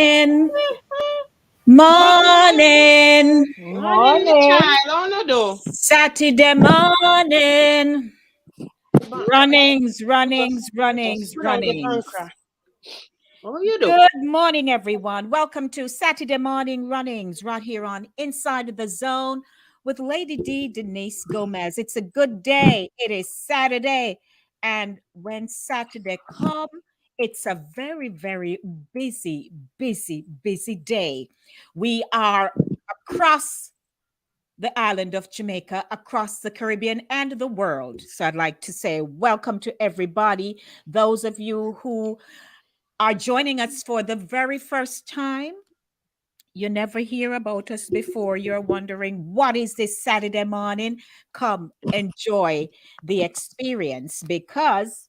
Morning, morning, Morning, me Morning. child. How you do? Saturday morning. Runnings, runnings, Just runnings, put on the runnings. Bankra. How you do? Good morning, everyone. Welcome to Saturday Morning Runnings right here on Inside the Zone with Lady D Denise Gomez. It's a good day. It is Saturday. And when Saturday comes, it's a very, very busy, busy, busy day. We are across the island of Jamaica, across the Caribbean and the world. So I'd like to say welcome to everybody. Those of you who are joining us for the very first time, you never hear about us before. You're wondering, what is this Saturday morning? Come enjoy the experience because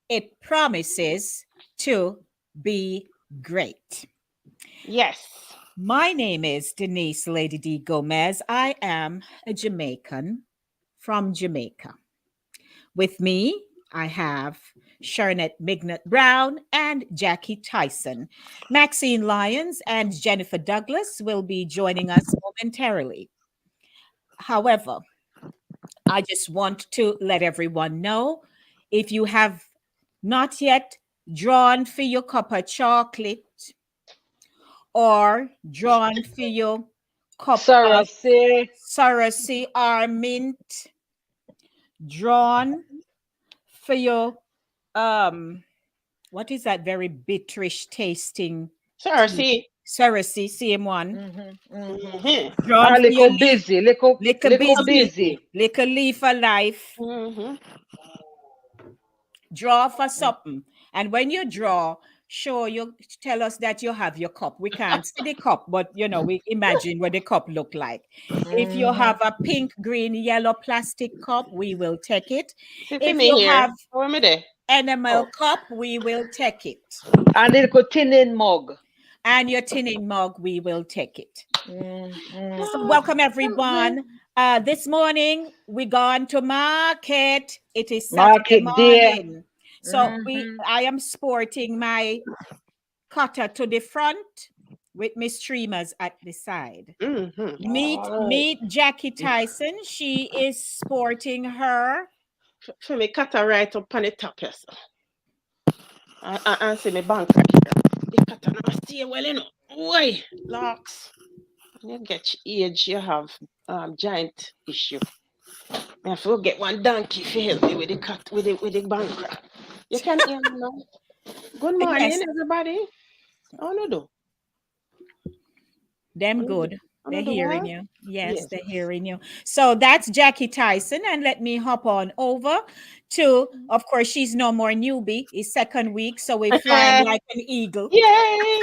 it promises to be great. Yes. My name is Denise Lady D Gomez. I am a Jamaican from Jamaica. With me, I have Sharnette Mignot Brown and Jackie Tyson. Maxine Lyons and Jennifer Douglas will be joining us momentarily. However, I just want to let everyone know if you have not yet drawn for your cup of chocolate or drawn for your cup of Sorry. Sarasi or mint, drawn for your what is that very bitterish tasting Sir, tea? see. Sarasi, same one. Drawn A for your little leaf, busy, little, lick a little busy, busy. lick a leaf of life. Mm-hmm. Draw for something. And when you draw, sure, you tell us that you have your cup. We can't see the cup, but we imagine what the cup look like. If you have a pink, green, yellow plastic cup, we will take it. See for If me you here. have How am I there? enamel Oh. cup, we will take it. A little tin mug. And your tinning mug, we will take it. Mm-hmm. So welcome everyone. This morning we gone to market. It is Saturday Market day. morning. So I am sporting my cutter to the front with my streamers at the side. Mm-hmm. Meet Jackie Tyson. She is sporting her. For me, cut her right up on the top, yes. And see me Bankra here. The cut her stay well, Why? Locks. You get age, you have giant issue. I have to get one donkey to help me with the cut with the Bankra. You can hear me now. Good Yes, morning, everybody. How you do? them How you do? good. How They're you do hearing well? you. Yes, Yes. they're hearing you. So that's Jackie Tyson. And let me hop on over to, of course, she's no more newbie. It's second week. So we're flying like an eagle. Yay!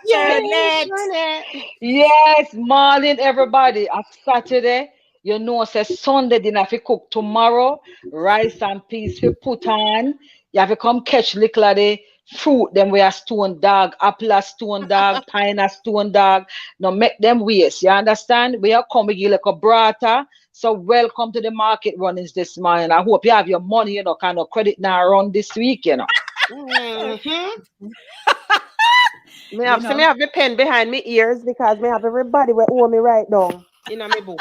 Yay, Charlotte. Charlotte. Yes, morning, everybody. A Saturday. You know, say Sunday dinner fi cook tomorrow. Rice and peas fi put on. You have to come catch little of the fruit. Them we are stone dog, apple a stone dog, pine a stone dog. Now make them waste. You understand? We are coming you like a brata. So welcome to the market runnings this morning. I hope you have your money, kind of credit now run this week. Mm-hmm. Me You have know, me have the pen behind me ears because me have everybody will owe me right down in my book.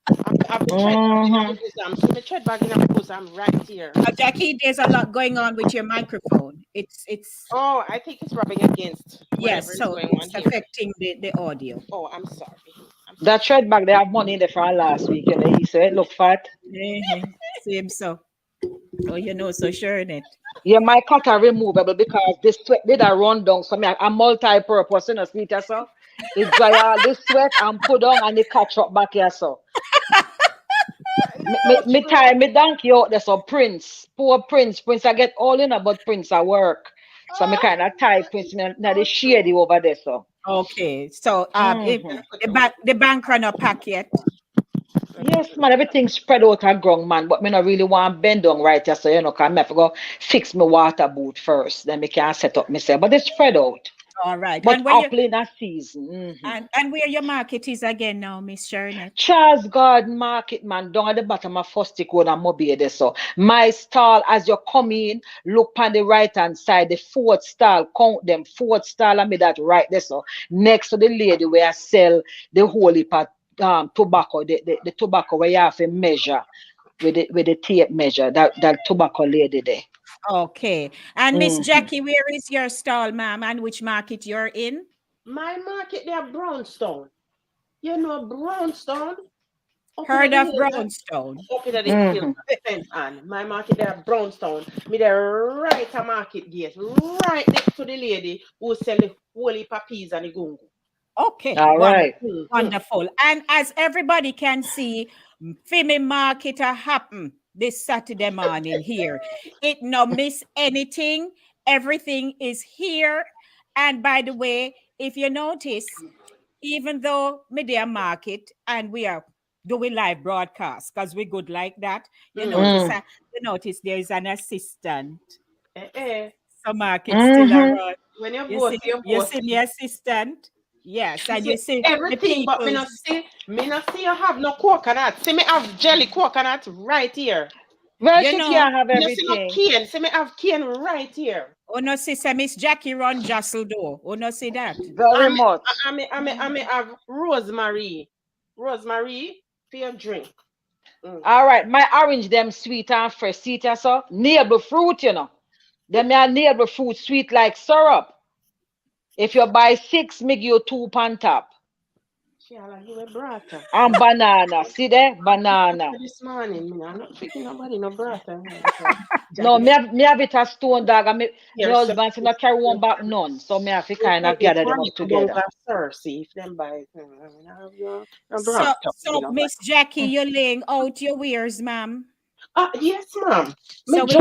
I have the thread bag in my Mhm. bosom. So me thread bag in my bosom right here. Jackie, there's a lot going on with your microphone. It's Oh, I think it's rubbing against whatever yes, is so going on it's here. affecting the audio. Oh, I'm sorry. I'm sorry. That thread bag, they have money in there from last week, you say it look fat. Same so. Oh, so sure in it. Yeah, my cut are removable because this sweat did a run down. So me, I'm multi-purpose, sweeter so. It dry all this sweat and put on and it catch up back here so. Me tie me donkey out there so Prince. Poor Prince. Prince I get all in about Prince I work. So me kind of tie Prince now the shady over there so. Okay, so Mhm. the bank run up pack yet. Yes, man, everything spread out and ground, man. But me not really want bend down right here, so cause me have to go fix my water boot first. Then me can set up myself. But it's spread out. All right. But apple in a season. And where your market is again now, Miss Shernet? Charles Garden Market, man, down at the bottom of First Road and Mobile there. So my stall, as you come in, look on the right hand side, the fourth stall, count them, fourth stall, and me that right there. So next to the lady where I sell the whole heap of tobacco, the tobacco where you have to measure with the tape measure, that tobacco lady there. Okay. And Miss Jackie, where is your stall, ma'am, and which market you're in? My market there, Brownstone. You know Brownstone? Up in Heard the of hill, Brownstone? up in the hill, fence on. My market there, Brownstone. Me there right a market gate, right next to the lady who sell the whole heap of peas and the gungu. Okay, All right. wonderful. And as everybody can see, Fimi Market happen this Saturday morning here. It no miss anything. Everything is here. And by the way, if you notice, even though media market and we are doing live broadcast because we good like that, you notice there is an assistant. So market still around. When you You both, see, you you both. see the assistant. Yes, You and you see see the everything, but people. me not see you have no coconut. See me have jelly coconut right here. Well, You she know, can't have Me not see no everything. cane. See me have cane right here. oh no, see, say Miss Jackie run jostle door. Oh no, see that. Very I me, much. I me have rosemary. Rosemary for your drink. All right, my orange them sweet and fresh. See it so? Neighbor fruit, you know. Them your neighbor fruit sweet like syrup. If you buy 6, make you 2 on top. Shall I give a brata? And banana. See there? Banana. This morning, me I'm not picking nobody no brata. No, me have it a stone dog. And me Here, so husband say not carry one back none. So me have to kind of it's gather them money up to Bankra, together. sir. See if them buy no So, brata. You so know, but Miss Jackie, you're laying out your wares, ma'am. yes, ma'am. So we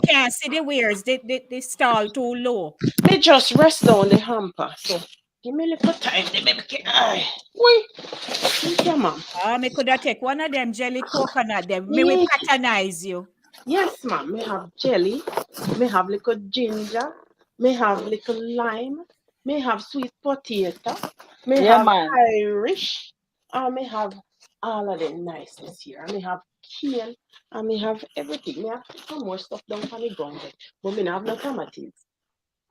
can't see the wares. The stall too low. Me just rest down the hamper. So give me a little time. The baby, aye, wait, come on. Me could have take one of them jelly coconut. Them me will Yes, patronize you. yes, ma'am. Me have jelly. Me have little ginger. Me have little lime. Me have sweet potato. Me Yeah, have man. Irish. And me have all of the niceness here. And me have kale. And me have everything. Me have some more stuff down for me ground. But me not have no tomatoes.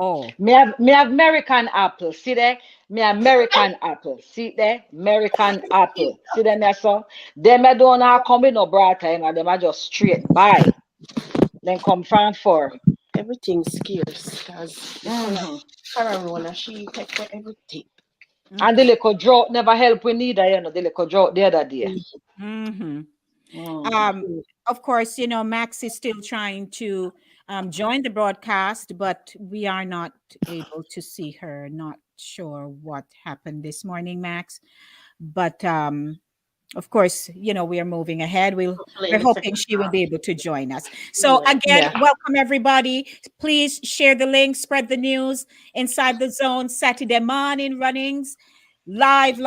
Oh, Me have American apple. See there? Me American apple. See there? American apple. See them there, so? Them I don't have come in no brata, you know. Them are just straight buy. Then come from for. Everything's scarce because Corona, she take for everything. And the little drought never help we neither, you know. The little drought the other day. mm-hmm. Mhm. Of course, Max is still trying to join the broadcast, but we are not able to see her. Not sure what happened this morning, Max. But of course, we are moving ahead. Hopefully We're in the hoping second she will half. be able to join us. So Yeah. again, Yeah. welcome everybody. Please share the link, spread the news inside the zone. Saturday morning runnings. Live.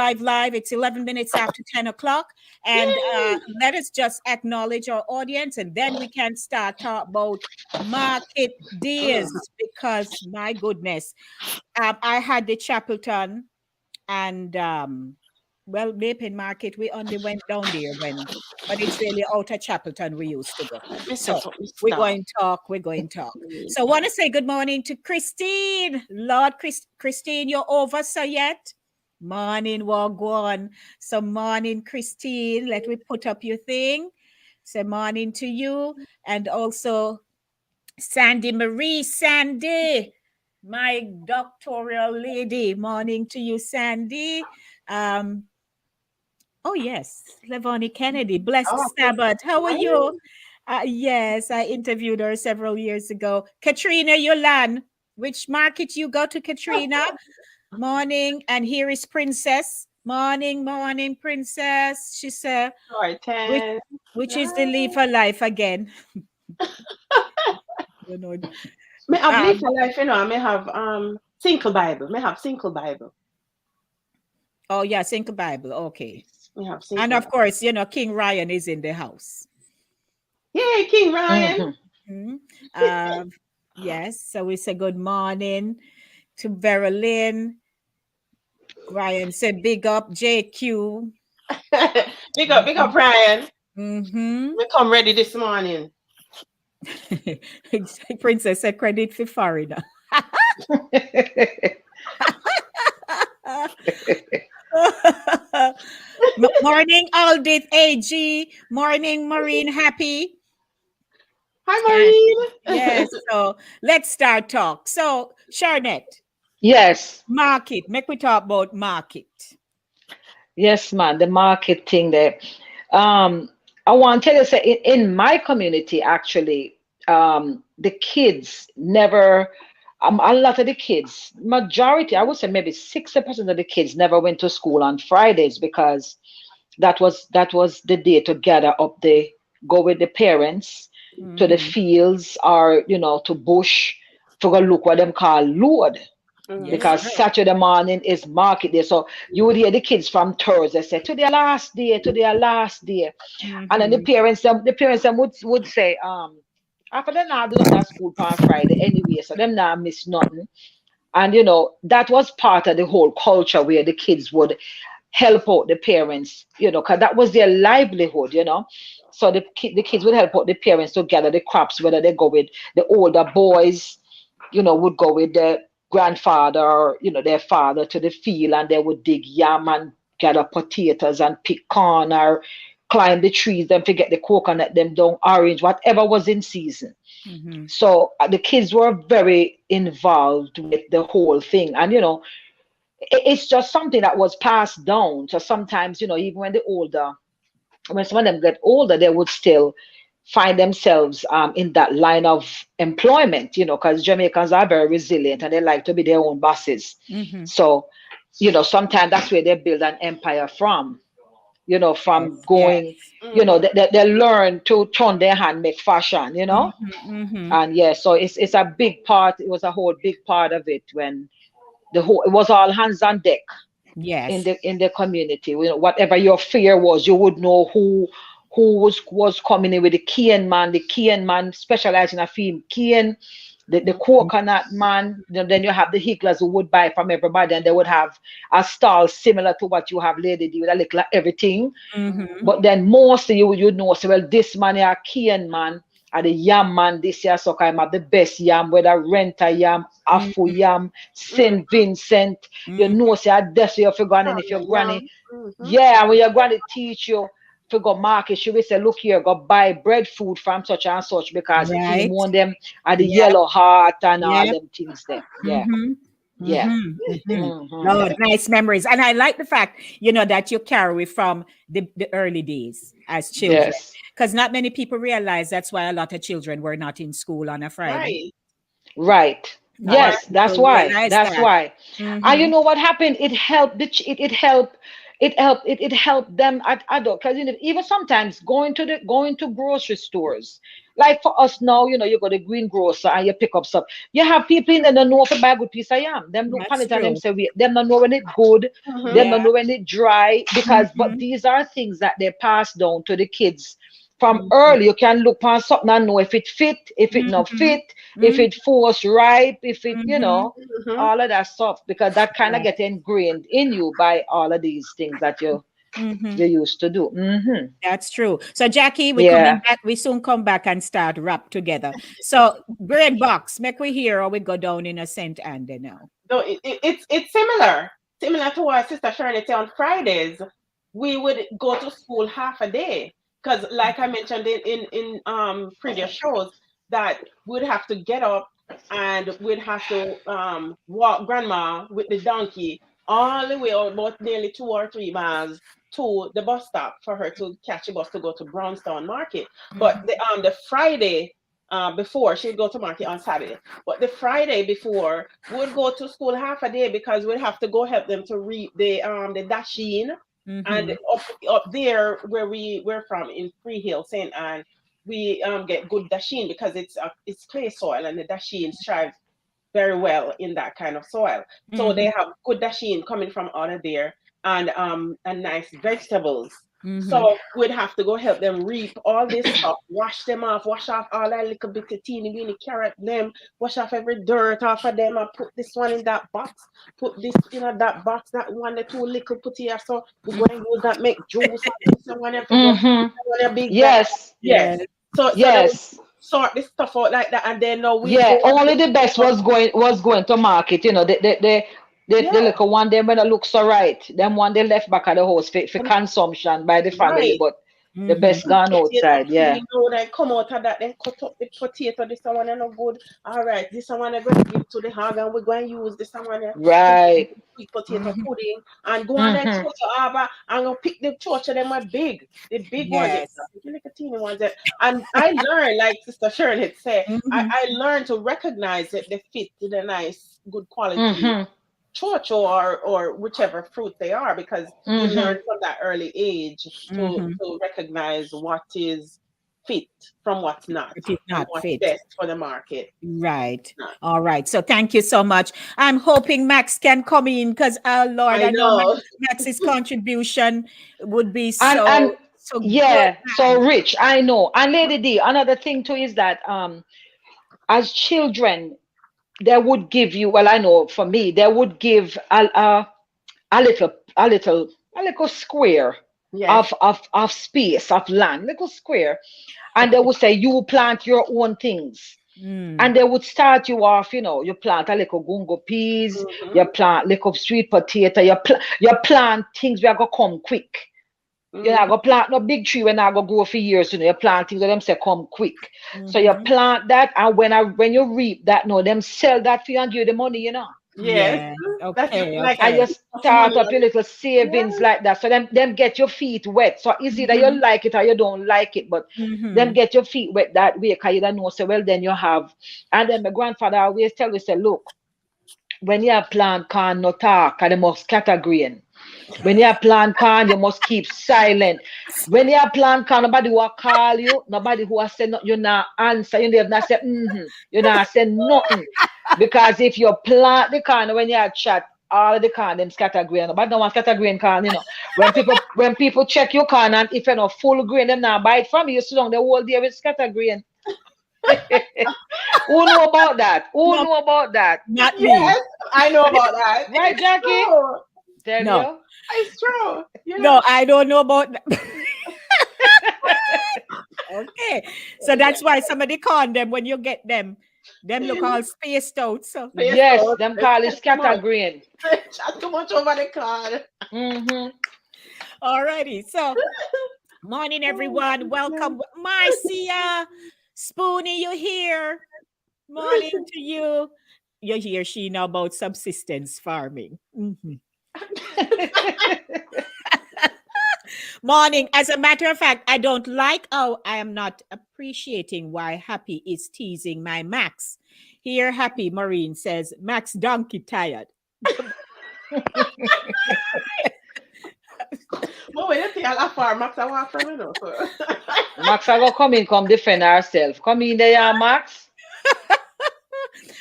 It's 11 minutes after 10 o'clock. And Yay! let us just acknowledge our audience, and then we can start talk about market days because my goodness, I had the Chapelton and well, Maple Market, we only went down there but it's really out of Chapelton we used to go. Mr. So Fuck, me we're stop. going to talk. So I want to say good morning to Christine. Lord, Christine, you're over so yet? Morning, Wagwan. So morning, Christine. Let me put up your thing. Say morning to you. And also Sandy Marie, Sandy, my doctoral lady. Morning to you, Sandy. Um, oh yes, Levoni Kennedy, blessed Oh, Sabbath. How are you? fine. Yes, I interviewed her several years ago. Katrina Yolan, which market you go to, Katrina? Morning, and here is Princess. Morning, Princess. She said, Sorry, which 10. which is the leave 9. her life again? You know, Me have leaf um, for life, you know. I may have single Bible. May have single Bible. oh yeah, Think Bible. Okay. Me have And single of Bible. course, King Ryan is in the house. Yay, King Ryan. Mhm. Um, yes, so we say good morning to Vera Lynn. Brian said, big up JQ. Big up, Brian. Mm-hmm. We come ready this morning. Princess said, credit for Farida. Morning, Aldith AG. Morning, Maureen Happy. Hi, And Maureen. yes, so let's start talk. So, Charnette, Yes. market. Make we talk about market. Yes, man, the marketing there. Um, I want to tell you, say, in my community, actually, the kids never, a lot of the kids, majority, I would say maybe 60% of the kids never went to school on Fridays because that was the day to gather up go with the parents to the Mm-hmm. fields or, to bush to go look what them call load Yes, Mhm. because sir. Saturday morning is market day. So you would hear the kids from Thursday say, to their last day, to their last day. And then the Mm-hmm. parents them would say, after them now do nothing at school on Friday anyway, so them now miss nothing. And that was part of the whole culture where the kids would help out the parents, because that was their livelihood. So the kids would help out the parents to gather the crops, whether they go with the older boys, would go with their grandfather or, their father to the field and they would dig yam and gather potatoes and pick corn or climb the trees, then forget the coconut, them down orange, whatever was in season. Mm-hmm. So the kids were very involved with the whole thing. And, it's just something that was passed down. So sometimes, even when some of them get older, they would still find themselves in that line of employment, because Jamaicans are very resilient and they like to be their own bosses. Mm-hmm. So, sometimes that's where they build an empire from, from Yes, going, yes. Mhm. they learn to turn their hand, make fashion. Mm-hmm. Mm-hmm. And yeah, so it's a big part. It was a whole big part of it when it was all hands on deck in Yes. the community. Whatever your fear was, you would know who was coming in with the cane man. The cane man specialized in a theme cane. The Mm-hmm. coconut man. Then you have the hicklers who would buy from everybody, and they would have a stall similar to what you have, Lady D, with a little of everything. Mm-hmm. But then mostly you know, so well, this man here, Kian man, and the yam man this year, so I'm at the best yam, whether Renta yam, Afu Mm-hmm. yam, Mhm. St. Vincent, you Mm-hmm. know, say that's where you're going, and if your Family granny, yum. Mhm. yeah, when your granny teach you to go market, she will say, look here, go buy bread food from such and such because the team Right. want them at the Yep. yellow heart and all Yep. them things there. Yeah, Mm-hmm. yeah. Mm-hmm. Mm-hmm. Hmm. Lord, nice memories. And I like the fact, that you carry from the early days as children. Yes. Because not many people realize that's why a lot of children were not in school on a Friday. Right. Right. Not many Or Yes, that's people why. realize That's that. why. And Mm-hmm. you know what happened? It helped. It helped them at adult. Because even sometimes going to grocery stores, like for us now, you go to greengrocer and you pick up stuff. You have people in there that know if you buy a good piece of yam. Them look pan That's it and them true. say, them don't know when it good. Them Mhm. don't Yeah. know when it dry. But Mm-hmm. these are things that they pass down to the kids from Mm-hmm. early. You can look on something and know if it fit, if it not Mm-hmm. fit, if Mm-hmm. it force ripe, if it, Mm-hmm. Mhm. all of that stuff, because that kind of Yeah. get ingrained in you by all of these things that you Mm-hmm. you used to do. That's true. So, Jackie, we're coming Yeah. back. We soon come back and start rap together. So, bread box, make we hear or we go down in a St. Andy now. So it's similar to what Sister Shirley said on Fridays. We would go to school half a day because, like I mentioned in previous shows, that we'd have to get up and we'd have to walk grandma with the donkey all the way about nearly 2 or 3 miles to the bus stop for her to catch a bus to go to Brownstown Market. But Mm-hmm. the Friday before she would go to market on Saturday, but the Friday before would go to school half a day because we'd have to go help them to read the dasheen. And Mm-hmm. up there where we're from in Free Hill, St. Anne, we get good dasheen because it's clay soil and the dasheen thrive very well in that kind of soil. So Mm-hmm. they have good dasheen coming from out of there and nice vegetables. Mm-hmm. So we'd have to go help them reap all this stuff, wash them off, wash off all that little bit of teeny weeny carrot them, wash off every dirt off of them and put this one in that box, put this in that box, that one, the two little put here. So we go and use that make juice and this and one if you go Mm-hmm. one a big bag. Yes. Yes. Yes. So they would Yes. sort this stuff out like that and then now we'd Yeah. go and Only put the best was going to market. The yeah, little one them when it looks so right. Them one they left back at the house for and consumption by the family, right. but the Mm-hmm. best gone Potato outside. Yeah. peeling out and come out of that, then cut up the potato. This one no good. All right, this one I'm going to give to the hog, and we're going to use this one to Right. make sweet potato Mm-hmm. pudding, and go on and Mm-hmm. chocha arbor and go pick the chocha them are big, the big ones, Yes. the little teeny ones. And I learned, like Sister Shirley said, I, Mm-hmm. I learned to recognize that they fit to the nice, good quality Mm-hmm. chocho or whichever fruit they are because you learn Mm-hmm. from that early age Mm-hmm. to recognize what is fit from what's not It is and not what's fit. best for the market. Right. Not. All right. So thank you so much. I'm hoping Max can come in because, oh Lord, I I know know. Max's contribution would be And so good, yeah, so man. rich, I know. And Lady D, another thing too is that as children, they would give you, well, I know for me, they would give a little a little a little square Yes. of space, of land, little square. And they would say, you plant your own things. Mm, And they would start you off, you plant a little gungo peas, you Mm-hmm. plant little sweet potato, you plant things where go come quick. You're not Mm-hmm. gonna plant no big tree when not gonna grow for years, you plant things that them say come quick. So you mm-hmm. plant that, and when you reap that, no, them sell that for you and give you the money. Yes. Yes. That's Okay. like And Okay. you of start money. up your little savings Yes. like that. So them get your feet wet. So it's either you Mm-hmm. like it or you don't like it, but them Mm-hmm. get your feet wet that way, because you don't know. So well, then you have. And then my grandfather always tell me, say, look, when you plant corn, no talk, and they must scatter grain. When you plant corn, you must keep silent. When you plant corn, nobody will call you, nobody who will say no, you not answer, you have not say you not say nothing. Because if you plant the corn when you chat, all of the corn them scatter grain. Nobody don't want scatter grain corn. When people check your corn and if you're not full grain, them not buy it from you, you sit down the whole day with scatter grain. Who know about that? Who No, know about that? not me. Yes. I know about that. Right, It's Jackie? true. Tell No, you. It's true. no, Yes. I don't know about that. Okay. So that's why somebody call them when you get them look all spaced out. So, Face Yes, out. them It's call it too scatter much. grain. Chat too much over the card. Mm-hmm. alrighty. So, morning, Oh, everyone. goodness. Welcome, Marcia. Spoonie, you here? Morning to you. You hear Sheena about subsistence farming. Mhm. Morning. As a matter of fact, I don't like how I am not appreciating why Happy is teasing my Max. Here, Happy Marine says, Max donkey tired. But when you see a farm, Max, I want from you know. So. Max, I go come in, come defend ourselves. Come in there, yeah, Max.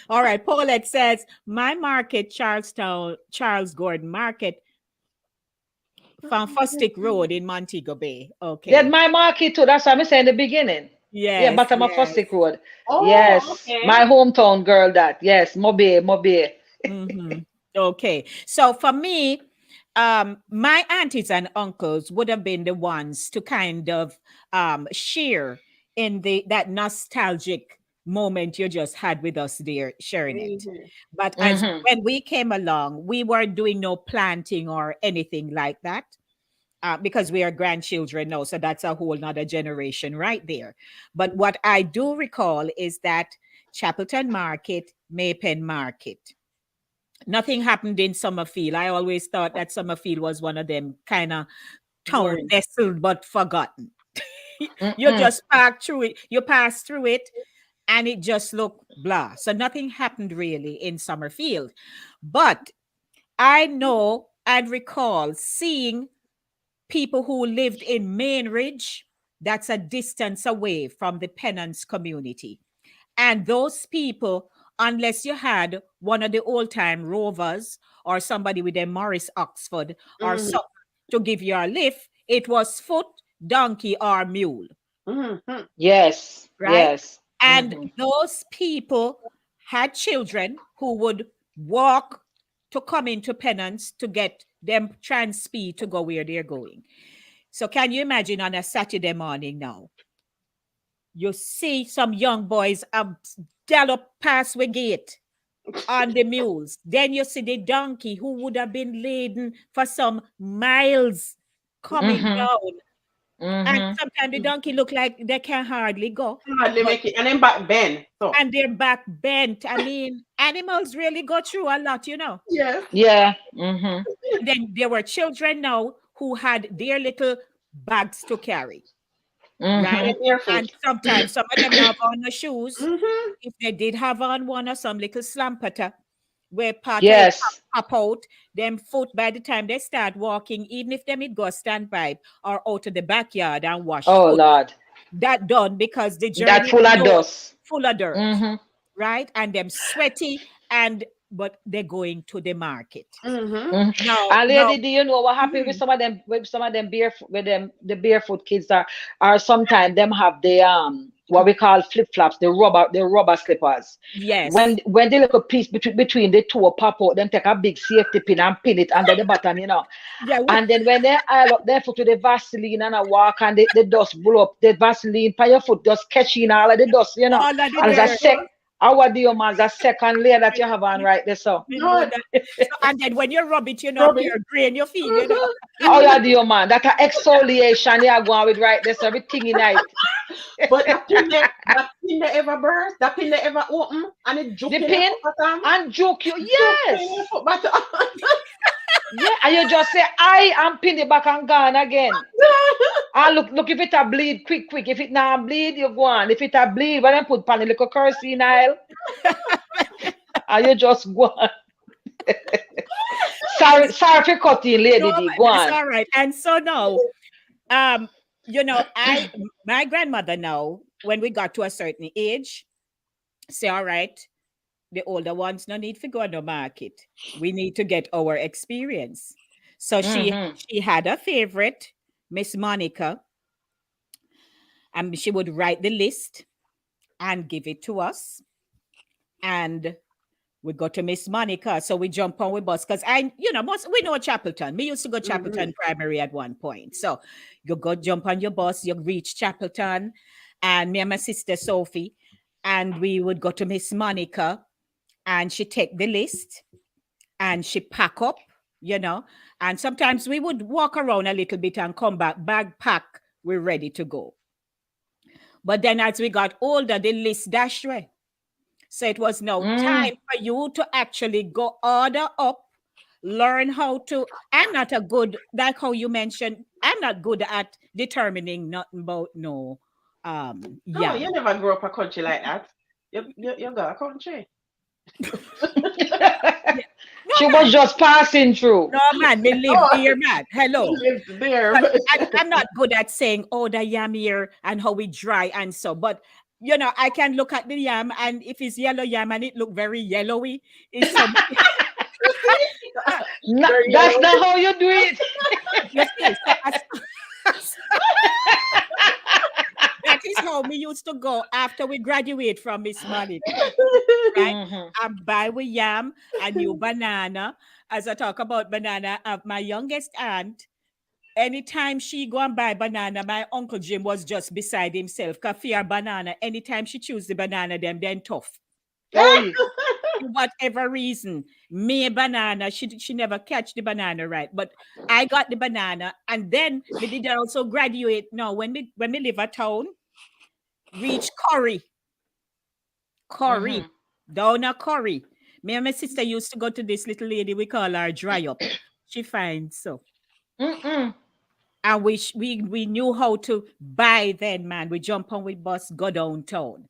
All right. Paulette says, my market, Charlestown, Charles Gordon Market, Fantastic Road in Montego Bay. Yeah, Okay. my market too. That's what I said in the beginning. Yeah, Yes, bottom of yes. Fustic Road. Oh, Yes, okay. my hometown girl. That yes, Mobe, Mobe. Mm-hmm. Okay. So for me, my aunties and uncles would have been the ones to kind of share in that nostalgic moment you just had with us there sharing it. Mm-hmm. But as Mm-hmm. when we came along, we weren't doing no planting or anything like that. Because we are grandchildren now, so that's a whole nother generation right there. But what I do recall is that Chapelton Market, Maypen Market, nothing happened in Summerfield. I always thought that Summerfield was one of them kind of town Boring. nestled but forgotten. You Mm-mm. just pass through it, you pass through it, and it just looked blah. So nothing happened really in Summerfield. But I know and recall seeing people who lived in Mainridge, that's a distance away from the Penance community. And those people, unless you had one of the old time rovers or somebody with a Morris Oxford or Mm-hmm. something to give you a lift, it was foot, donkey, or mule, Mm-hmm. Yes. right? Yes. And Mm-hmm. those people had children who would walk to come into penance to get them trans-speed to go where they're going. So can you imagine on a Saturday morning now? You see some young boys gallop past the gate on the mules. Then you see the donkey who would have been laden for some miles coming Mm-hmm. down. And Mm-hmm. sometimes the donkey look like they can hardly go. Hardly But make it. And then back Ben. So and their back bent. I mean, animals really go through a lot, you know. yes. Yeah. Mm-hmm. And then there were children now who had their little bags to carry, right? Mm-hmm. And barefoot. And sometimes some of them not have on the shoes. Mm-hmm. If they did have on one or some little slampeter where part of it Yes. pop out, them foot by the time they start walking, even if them it go stand by or out to the backyard and wash Oh foot, Lord. that done because the That journey full of no dust. full of dirt, Mm-hmm. right? And them sweaty and but they're going to the market. Mm-hmm. Mm-hmm. Now, And now, lady, do you know what happened mhm, with some of them barefoot with them the barefoot kids are sometimes them have the what we call flip flops, the rubber slippers. yes, When the little piece between the two pop out, then take a big safety pin and pin it under the bottom, you know. yeah, And then when they oil up their foot with the Vaseline and a walk and the dust blow up, the Vaseline by your foot just catching all of the dust, you know. all of the And it's a dirt. sec our dear man, a second layer that you have on right there. So You know Good. that. So, and then when you rub it, you know, Rubbish. pure grain you feel, you know. oh Mm-hmm. yeah, dear man, that a exfoliation you are going with right there. So everything in it. But that pin they ever burst, that pin they ever open, and it juke The in your pin foot bottom. and joke you. Juke in your Yes. foot bottom. Yeah, and you just say, I am pin it back and gone again. And look, if it a bleed, quick. If it not bleed, you go on. If it a bleed, when I put pan a little kerosene oil, and you just go on. And Sorry for cutting, no, Lady D. Go that's on. all right. And so now, um, you know, my grandmother now, when we got to a certain age, say, all right, the older ones no need to go on the market. We need to get our experience. So Mm-hmm. she had a favorite, Miss Monica, and she would write the list and give it to us. And we go to Miss Monica. So we jump on with bus because we know Chapelton. We used to go Mm-hmm. Chapelton Primary at one point. So you go jump on your bus, you reach Chapelton, and me and my sister Sophie, and we would go to Miss Monica, and she take the list and she pack up, you know, and sometimes we would walk around a little bit and come back, bag pack, we're ready to go. But then as we got older, the list dashed away. So it was now Mm. time for you to actually go order up, learn how to. I'm not a good, like how you mentioned, I'm not good at determining nothing about no No, you yam. never grew up a country like that. You got a country. Yeah. No She was man, just passing through. no man, me live Oh, there, man. you Hello. lived there. But I'm not good at saying, oh, the yam here and how we dry and so. But you know, I can look at the yam and if it's yellow yam and it look very yellowy, it's some Very That's yellow. not how you do it. you see. So that is how we used to go after we graduate from Miss Monica, right? Mm-hmm. And buy with yam and new banana. As I talk about banana, my youngest aunt, anytime she go and buy banana, my uncle Jim was just beside himself. Coffee or banana, anytime she choose the banana, them then tough. Oh, yeah. For whatever reason, me a banana, she never catch the banana right. But I got the banana, and then we did also graduate. No, when we live at town, reach Mm-hmm. Curry, down a Curry. Me and my sister used to go to this little lady we call her dry up. She finds so. Mm-mm. And we knew how to buy then, man. We jump on with bus, go downtown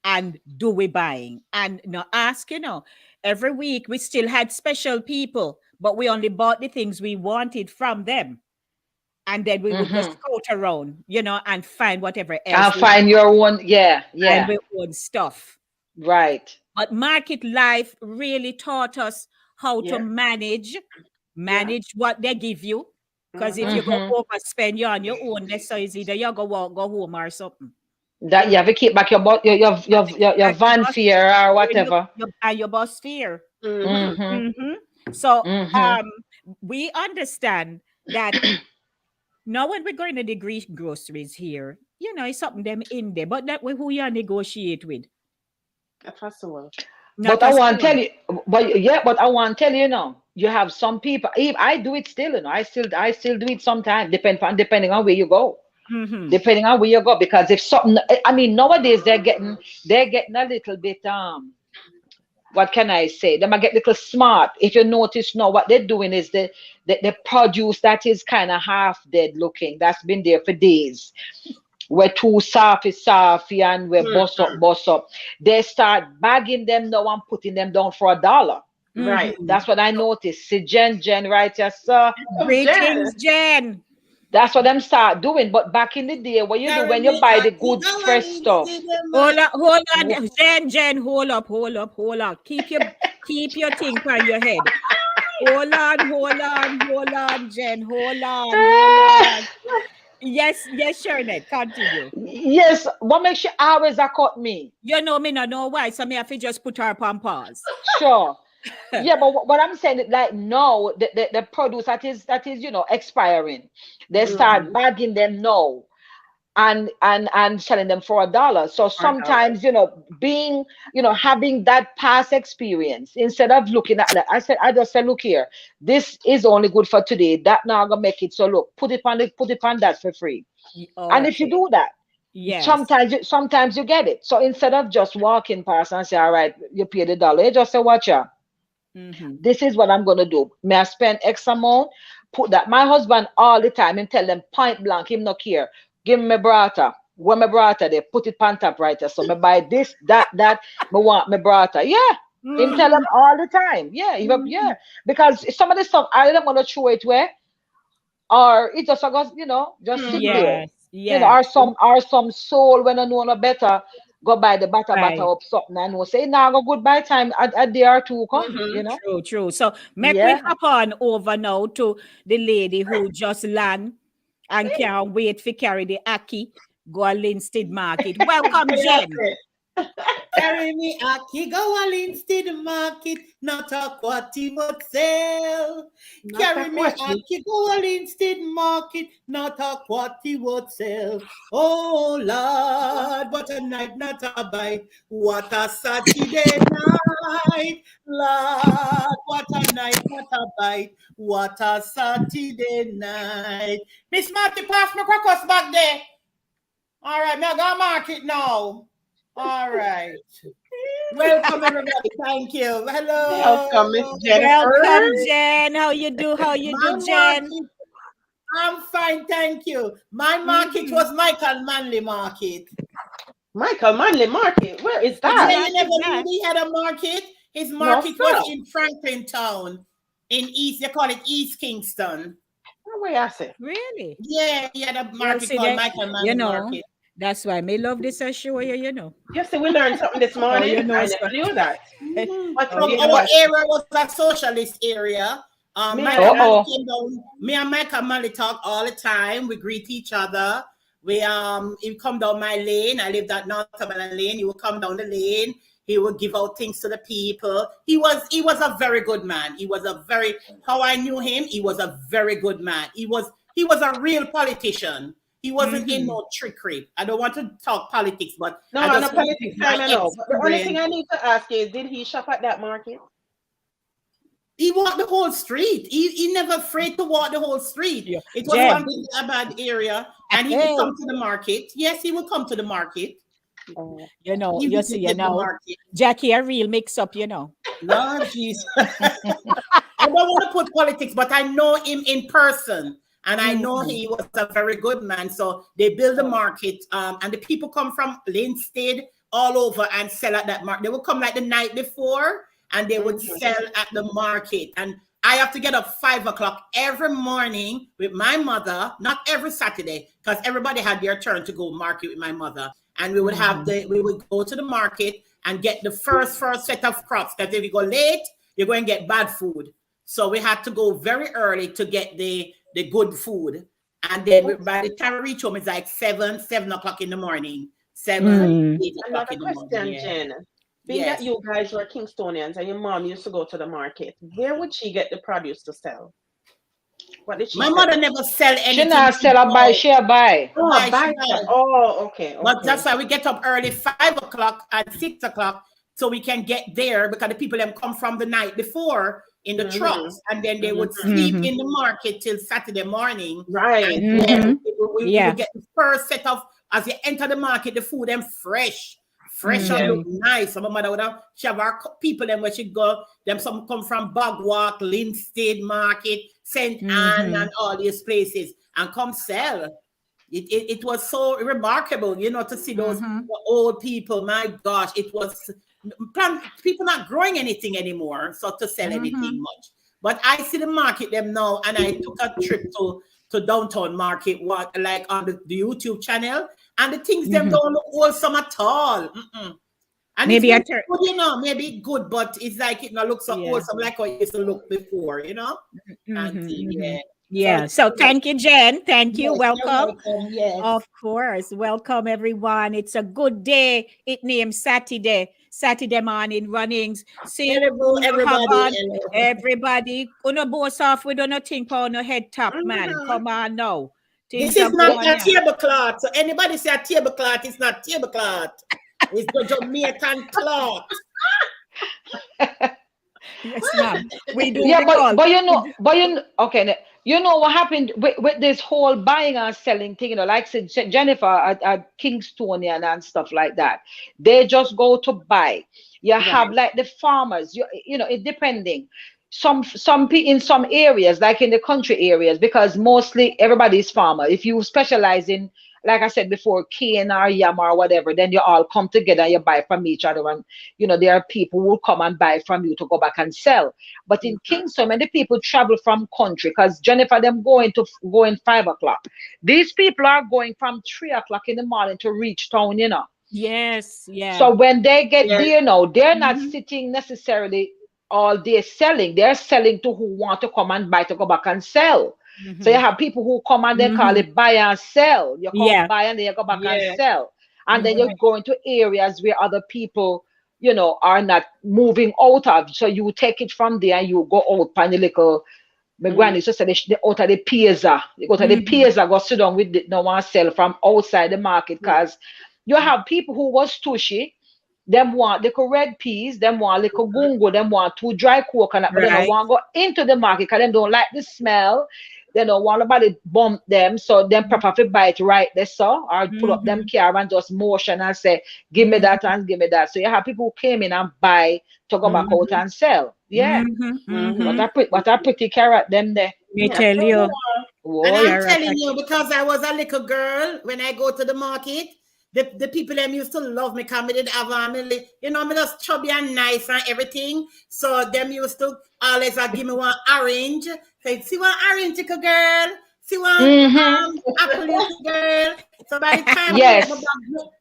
and do we buying. And no ask, every week we still had special people, but we only bought the things we wanted from them. And then we would go Mm-hmm. scout around, and find whatever else And we find your own. Yeah, find yeah. we own stuff. Right. But market life really taught us how to Yeah, manage yeah. what they give you, Because if you go overspend, you're on your own. That's so it's either you go walk, go home or something. That you have to keep back your And your van bus, fare or and whatever. your bus fare. Mm-hmm. So Mm-hmm. we understand that now when we're going to the groceries here, it's something them in there, but that who you negotiate with, That's possible. not But I a want to soul. tell you, but I want to tell you now, you have some people. I do it still, I still do it sometimes, depending on where you go. Mm-hmm. Depending on where you go, because if something, I mean, nowadays they're getting a little bit what can I say? They might get a little smart. If you notice now, what they're doing is the produce that is kind of half dead looking, that's been there for days. We're too soft and we're boss up. They start bagging them now and putting them down for $1. Right. Mm-hmm. That's what I noticed. See, Jen, right, yes, sir. Greetings, Jen. That's what them start doing. But back in the day, what you do Carry when you me buy the auntie good go fresh and stuff? see the Hold man. on, hold on, wh- Jen, hold up. Keep your thing on your head. Hold on, Jen. Hold on. Yes, Shernette, continue. Yes, what makes you always a cut me? You know me, no know why, so me have to just put her on pause. Sure. Yeah, but what I'm saying is like no, the produce that is expiring. They start Mm-hmm. bagging them now and selling them for $1. So $4. sometimes being having that past experience, instead of looking at that, I just said, look here, this is only good for today. That now gonna make it, so look, put it on that for free. And if you Okay. do that, Yes. sometimes you get it. So instead of just walking past and say, all right, you pay the dollar, you just say, watch out, Mm-hmm. this is what I'm gonna do. May I spend X amount? Put that. My husband all the time, him tell them point blank, him not care. Give me my brata. When my brata, they put it pan top right there. So me buy this, that, me want my brata. Yeah. Him tell them Mm-hmm. all the time. Yeah, yeah. Because some of the stuff I don't want to throw it where, or it just just sit Mm-hmm. there. Yes, Or yes. some soul when I know no better, go buy the butter Right. up something and will say, nah, go goodbye time at day or two come, Mm-hmm. True. So make we Yeah. hop on over now to the lady who just land and can't wait for carry the Aki go a Linstead Market. Welcome, Jen. Carry me auntie go and instead the market, not a quatty but sell. Not a Carry me question. auntie go and instead market, not a quatty but sell. Oh Lord, what a night, not a bite. What a Saturday night, Lord. What a night, not a bite. What a Saturday night. Miss Marty, pass me crackers back there. All right, now go market now. All right. Welcome everybody. Thank you. Welcome, Miss Hello. Jennifer. Welcome, Jen. How you do? How you My do, Jen? market. I'm fine, thank you. My market Mm-hmm. was Michael Manley Market. Michael Manley Market. Where is Which Yeah, that? you branch never is knew that? he had a market. His No, market was sir. in Franklin Town, in East. They call it East Kingston. Where I say? Really? Yeah, he had a Well, market see called that Michael you Manley know Market. that's why me love this show. You see, we learned something this Oh, morning. you know, I sir. never knew that. What's Oh, up, So you our know. University? area was a socialist area. Me and Michael that. Manley Uh-oh. came down. Me and Michael Manley talk all the time. We greet each other. We he come down my lane. I lived at Northumberland Lane. He would come down the lane. He would give out things to the people. He was a very good man. He was a very how I knew him. He was a very good man. He was a real politician. He wasn't in Mm-hmm. no trickery. I don't want to talk politics, but No, I I'm just not want to give politics my time, I know. But the only thing experience. I need to ask you is, did he shop at that market? He walked the whole street. He never afraid to walk the whole street. Yeah. It was Jen. one a bad area, and he would Hey, come to the market. Yes, he would come to the market. Oh. He you see, visited the market. Jackie a real mix-up. Lord Jesus. I don't want to put politics, but I know him in person. And I know Mm-hmm. he was a very good man. So they build the market, and the people come from Linstead all over and sell at that market. They would come like the night before, and they would Mm-hmm. sell at the market. And I have to get up 5 o'clock every morning with my mother, not every Saturday, because everybody had their turn to go market with my mother. And we would we would go to the market and get the first set of crops. Because if you go late, you're going to get bad food. So we had to go very early to get the the good food. And then by the time we reach home, it's like 7 o'clock in the morning. 8 o'clock Another in the morning. question, Yeah. Jen. Being that Yes. you guys were Kingstonians and your mom used to go to the market, where would she get the produce to sell? What did she My sell? mother never sell She anything. not sell a buy, she a buy. Oh, buy, buy she buy. that. Oh, okay. But that's why we get up early, 5 o'clock and 6 o'clock, so we can get there because the people them come from the night before in the trucks, and then they would sleep in the market till Saturday morning. Right. And then we Yeah. would get the first set of, as you enter the market, the food them fresh and look nice. So my mother would have, she have our people them where she go, them some come from Bagwalk, Linstead Market, St. Anne, and all these places, and come sell. It was so remarkable, you know, to see those old people. My gosh, it was people not growing anything anymore, so to sell anything much. But I see the market them now, and I took a trip to downtown market, like on the YouTube channel, and the things them don't look wholesome at all. And Maybe it's good, you know, maybe good, but it's like it not look so wholesome like how it used to look before, you know. Yeah. So thank you, Jen. Thank you. Yes, Welcome. Yes. Of course. Welcome, everyone. It's a good day. It names Satideh Morning Runnings. See, Hello, everybody. everybody. Uno boss off with no think on no head top, man. Come on now. This is not a tablecloth. So anybody say a tablecloth, it's not tablecloth. It's the Jamaican cloth. Yes, ma'am. We do. Yeah, but you know, okay. You know what happened with this whole buying and selling thing, you know, like said Jennifer at Kingstonian and stuff like that. They just go to buy. You have like the farmers, you know, it depending. Some in some areas, like in the country areas, because mostly everybody's farmer. If you specialize in, like I said before, cane or yam or whatever, then you all come together and you buy from each other. And, you know, there are people who come and buy from you to go back and sell. But in Kingston, when the people travel from country, because Jennifer, them go in 5 o'clock. These people are going from 3 o'clock in the morning to reach town, you know. Yes, yeah. So when they get there now, they're not sitting necessarily all day selling. They're selling to who want to come and buy to go back and sell. So you have people who come and they call it buy and sell. You come buy and then you go back and sell. And then you go into areas where other people, you know, are not moving out of. So you take it from there and you go out and the little, my granny used to say, out of the piazza. You go to the piazza, go sit down with no one sell from outside the market, because you have people who was tushy. Them want little red peas, them want little gungo, them want 2 dry coconut, but they don't want to go into the market because them don't like the smell. They don't want nobody bump them, so them prefer to buy it right there, so or pull up them car and just motion and say, give me that and give me that. So you have people who came in and buy to go back out and sell. Yeah. What a pretty carrot them there. Me tell you. And I'm telling you, because I was a little girl, when I go to the market, the people them used to love me because I did have family, you know, me just chubby and nice and everything. So them used to always give me one orange. Say, see one orange, little girl. See one apple, little girl. So by the time I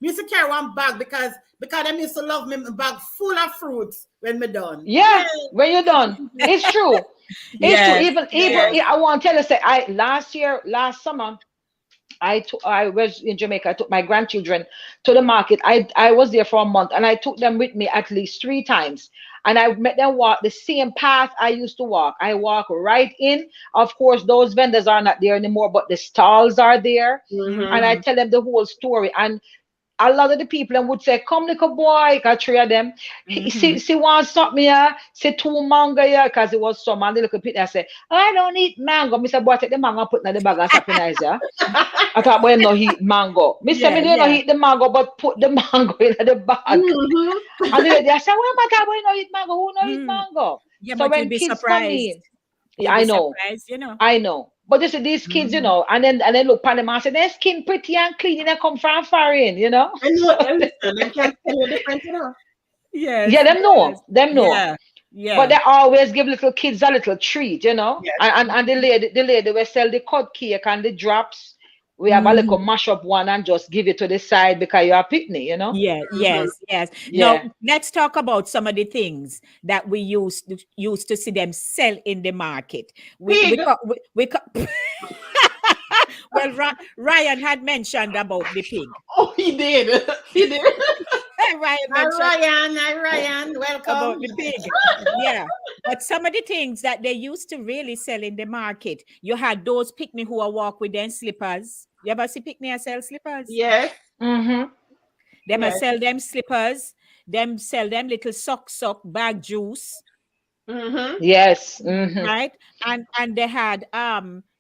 used to carry one bag because them used to love me, my bag full of fruits when me done. Yeah, when you're done. It's true. It's true. Even I want to tell you, say, last summer, I was in Jamaica. I took my grandchildren to the market. I was there for a month, and I took them with me at least 3 times. And I met them walk the same path I used to walk. I walk right in. Of course, those vendors are not there anymore, but the stalls are there. And I tell them the whole story. And a lot of the people would say, come little boy, because 3 of them. See one stop me here, say 2 mango here, because it was some, and the little people say, I don't eat mango. Mr. Boy, take the mango and put in the bag and sapinize here. I thought, boy, no eat mango. Mr. Me don't eat the mango, but put the mango in the bag. And they say, well, my God, boy, no eat mango. Who no eat mango? Yeah, so but when you'd be kids surprised. come in, You'd I be know. surprised, you know. I know. But this is these kids, you know, and then look at them and say, their skin pretty and clean, and they come from foreign, you know. I know, they can't tell you different, you know. Yes. Yeah, them know. Yeah. But they always give little kids a little treat, you know. And the lady will sell the cut cake and the drops. We have a little mash up one and just give it to the side because you're a picnic, you know? Yeah, yes, yes. Yeah. Now let's talk about some of the things that we used to see them sell in the market. Pig. Well, Ryan had mentioned about the pig. Oh, he did. He did. Ryan Hi, mentioned Ryan. Hi, Ryan. about Welcome. the pig. Yeah. But some of the things that they used to really sell in the market, you had those picnic who are walk with them slippers. You ever see picnic sell slippers? Yes. Mm-hmm. Them a Yes. sell them slippers, them sell them little sock bag juice, Mm-hmm. Yes. Mm-hmm. right? And they had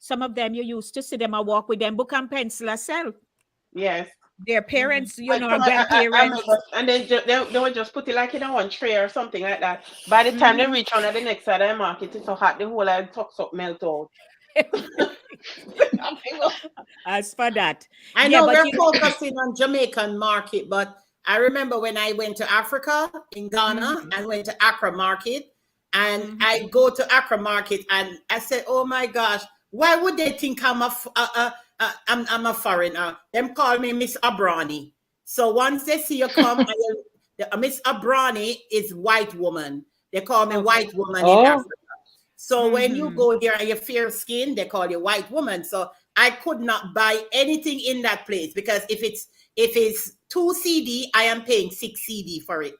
some of them you used to see them a walk with them book and pencil as sell. Yes. Their parents, And or I grandparents. remember, and then they would just put it like in a one tray or something like that. By the time they reach on the next side of the market, it's so hot, the whole of the tucks up melt out. As for that. I Yeah, know but we're focusing on Jamaican market, but I remember when I went to Africa in Ghana and went to Accra market, and I go to Accra market and I said, "Oh my gosh, why would they think I'm a foreigner? Them call me Miss Abrani." So once they see you come, Miss Abrani is white woman. They call me white woman in Oh. Africa. So when you go there and you're fair skin, they call you white woman. So I could not buy anything in that place because if it's 2 CD, I am paying 6 CD for it.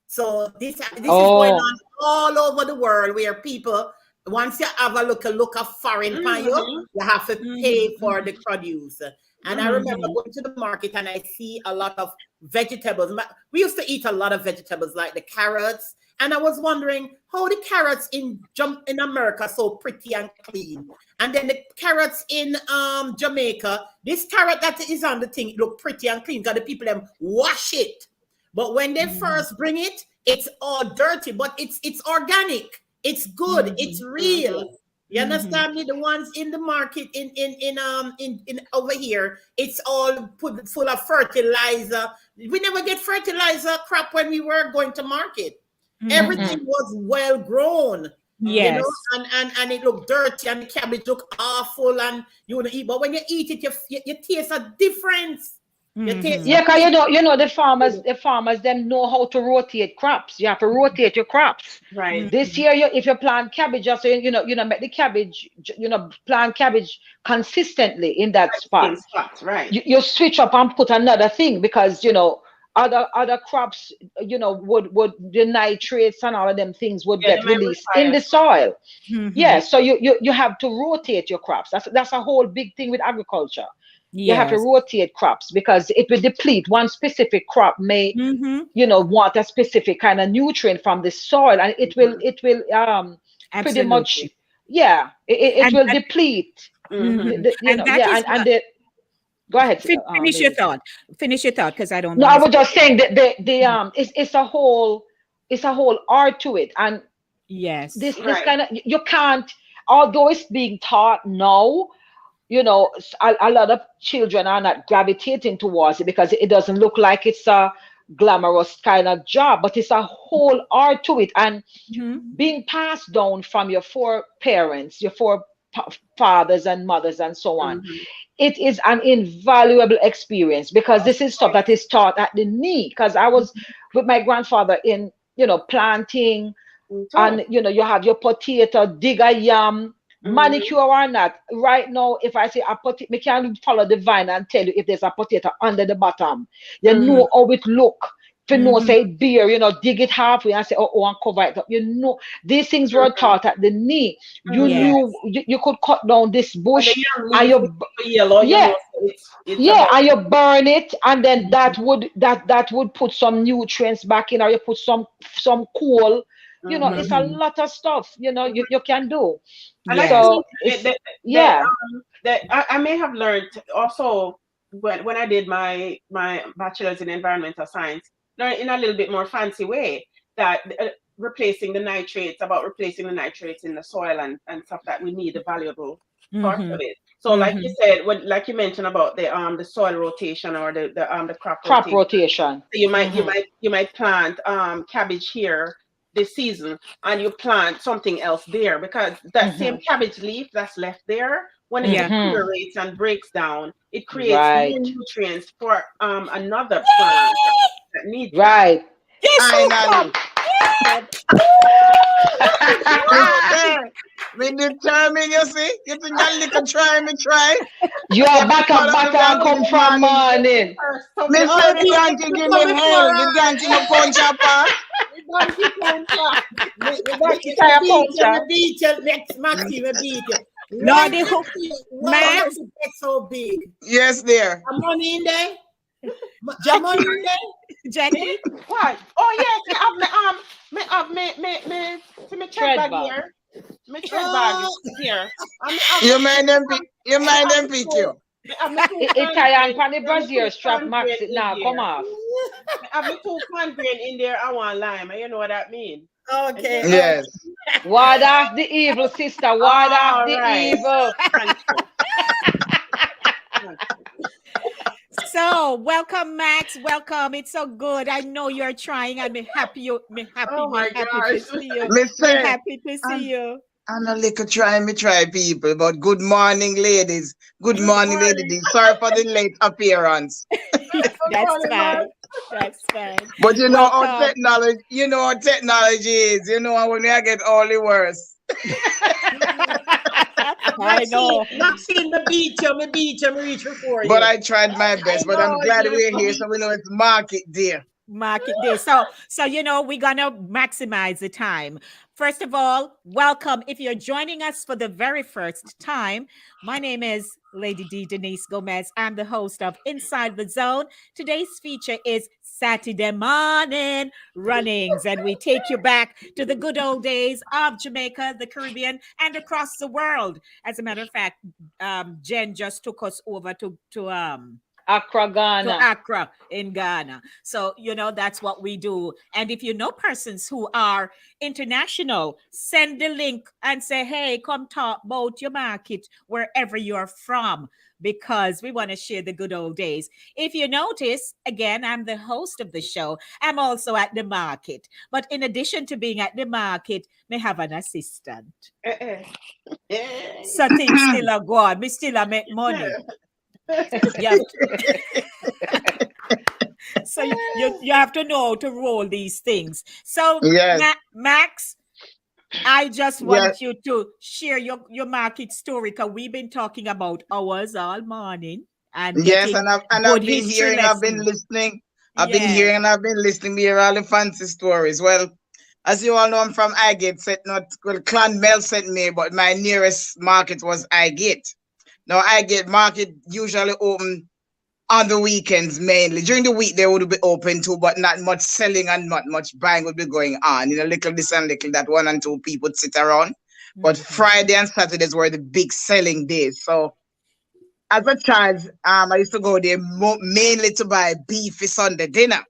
So this is going on all over the world where people, once you have a look of foreign pan you have to pay for the produce. And I remember going to the market and I see a lot of vegetables. We used to eat a lot of vegetables like the carrots. And I was wondering how the carrots in America so pretty and clean. And then the carrots in Jamaica, this carrot that is on the thing look pretty and clean because the people them wash it. But when they first bring it, it's all dirty, but it's organic. It's good. It's real. You understand me? The ones in the market in over here, it's all put full of fertilizer. We never get fertilizer crop when we were going to market. Everything was well grown. yes. You know, and it looked dirty and the cabbage looked awful and you want to eat. But when you eat it, you taste a difference. You taste Yeah, because you know the farmers them know how to rotate crops. You have to rotate your crops. Right. This year, if you plant cabbage, just so make the cabbage, plant cabbage consistently in that spot. In spots, right. You switch up and put another thing because other crops, would the nitrates and all of them things would get released in the soil. Yeah, so you have to rotate your crops. That's a whole big thing with agriculture. You have to rotate crops because it will deplete. One specific crop may, want a specific kind of nutrient from the soil, and it will pretty much, it will deplete. Go ahead. Finish your thought. Finish your thought, because I don't. No, I was just saying that it's a whole art to it, and yes, this kind of you can't. Although it's being taught now, a lot of children are not gravitating towards it because it doesn't look like it's a glamorous kind of job, but it's a whole art to it, and being passed down from your four parents, your four fathers and mothers and so on. It is an invaluable experience because this is stuff that is taught at the knee. Because I was with my grandfather in, planting, and you have your potato, dig a yam, manicure or not. Right now, if I say a potato, we can follow the vine and tell you if there's a potato under the bottom. You know how it look. If you know, say beer, dig it halfway and say, and cover it up. These things were taught at the knee. You knew you could cut down this bush and you and you burn it, and then that would put some nutrients back in, or you put some coal. It's a lot of stuff. You can do. And so I may have learned also when I did my bachelor's in environmental science, learn in a little bit more fancy way that replacing the nitrates in the soil and stuff that we need, the valuable part of it. So like you said, like you mentioned about the soil rotation or the crop rotation. rotation. So you might plant cabbage here this season and you plant something else there, because that same cabbage leaf that's left there, when it Yeah. deteriorates and breaks down, it creates Right. more nutrients for another plant that needs that. Right. Finally. Wow. Me determined, you see? You think that little try, me try? You are back up, back and come from morning. Me say the donkey give me hell. The donkey no punch up. Donkey tire puncture. Me beat you next, Maxi, me beat you. No, Right the next hook, to you. Max. Why does it get so big? Yes, there. Am money in there? Jam money in there? Jackie. What? Oh yes, me have me tread bag bag. here. Me tread bag here. You mind them pick you. It tie on pan the brazier strap max it now. Come off. I have me 2 corn grain in there. I want lime. You know what that mean? Okay. Yes. Ward off the evil, sister. Ward off the Alright. evil. So, welcome, Max. Welcome. It's so good. I know you're trying. I'm happy. Oh my to gosh. see you. Me We're say, happy to see you. I'm a little try people, but good morning, ladies. Good morning, ladies. Sorry for the late appearance. That's fine. That's fine. But you know how Welcome. technology is. You know when I get all the worse. I know. Maxine, me beat you, me reach before you. But I tried my best. But I'm know, glad you're we're here, funny. so we know it's market day. Market day. So we're gonna maximize the time. First of all, welcome. If you're joining us for the very first time, my name is Lady D Denise Gomez. I'm the host of Inside the Zone. Today's feature is Satideh Mawnin Runnings, and we take you back to the good old days of Jamaica, the Caribbean, and across the world. As a matter of fact, Jen just took us over to Accra, Ghana. Accra in Ghana. So, that's what we do. And if you know persons who are international, send the link and say, hey, come talk about your market wherever you're from, because we want to share the good old days. If you notice, again, I'm the host of the show. I'm also at the market. But in addition to being at the market, may have an assistant. So things still are good. Me still a make money. Yeah. So you have to know how to roll these things. So Yes. Max, I just want Yes. you to share your market story, because we've been talking about ours all morning and Yes, getting and good I've been history hearing, I've been lessons. listening. I've been Yes. hearing and I've been listening to hear all the fancy stories. Well, as you all know, I'm from Highgate. Clonmel sent me, but my nearest market was Highgate. Now, Highgate market usually open on the weekends mainly. During the week, they would be open too, but not much selling and not much buying would be going on. Little this and little that, 1 and 2 people would sit around. But Friday and Saturdays were the big selling days. So as a child, I used to go there mainly to buy beef for Sunday dinner.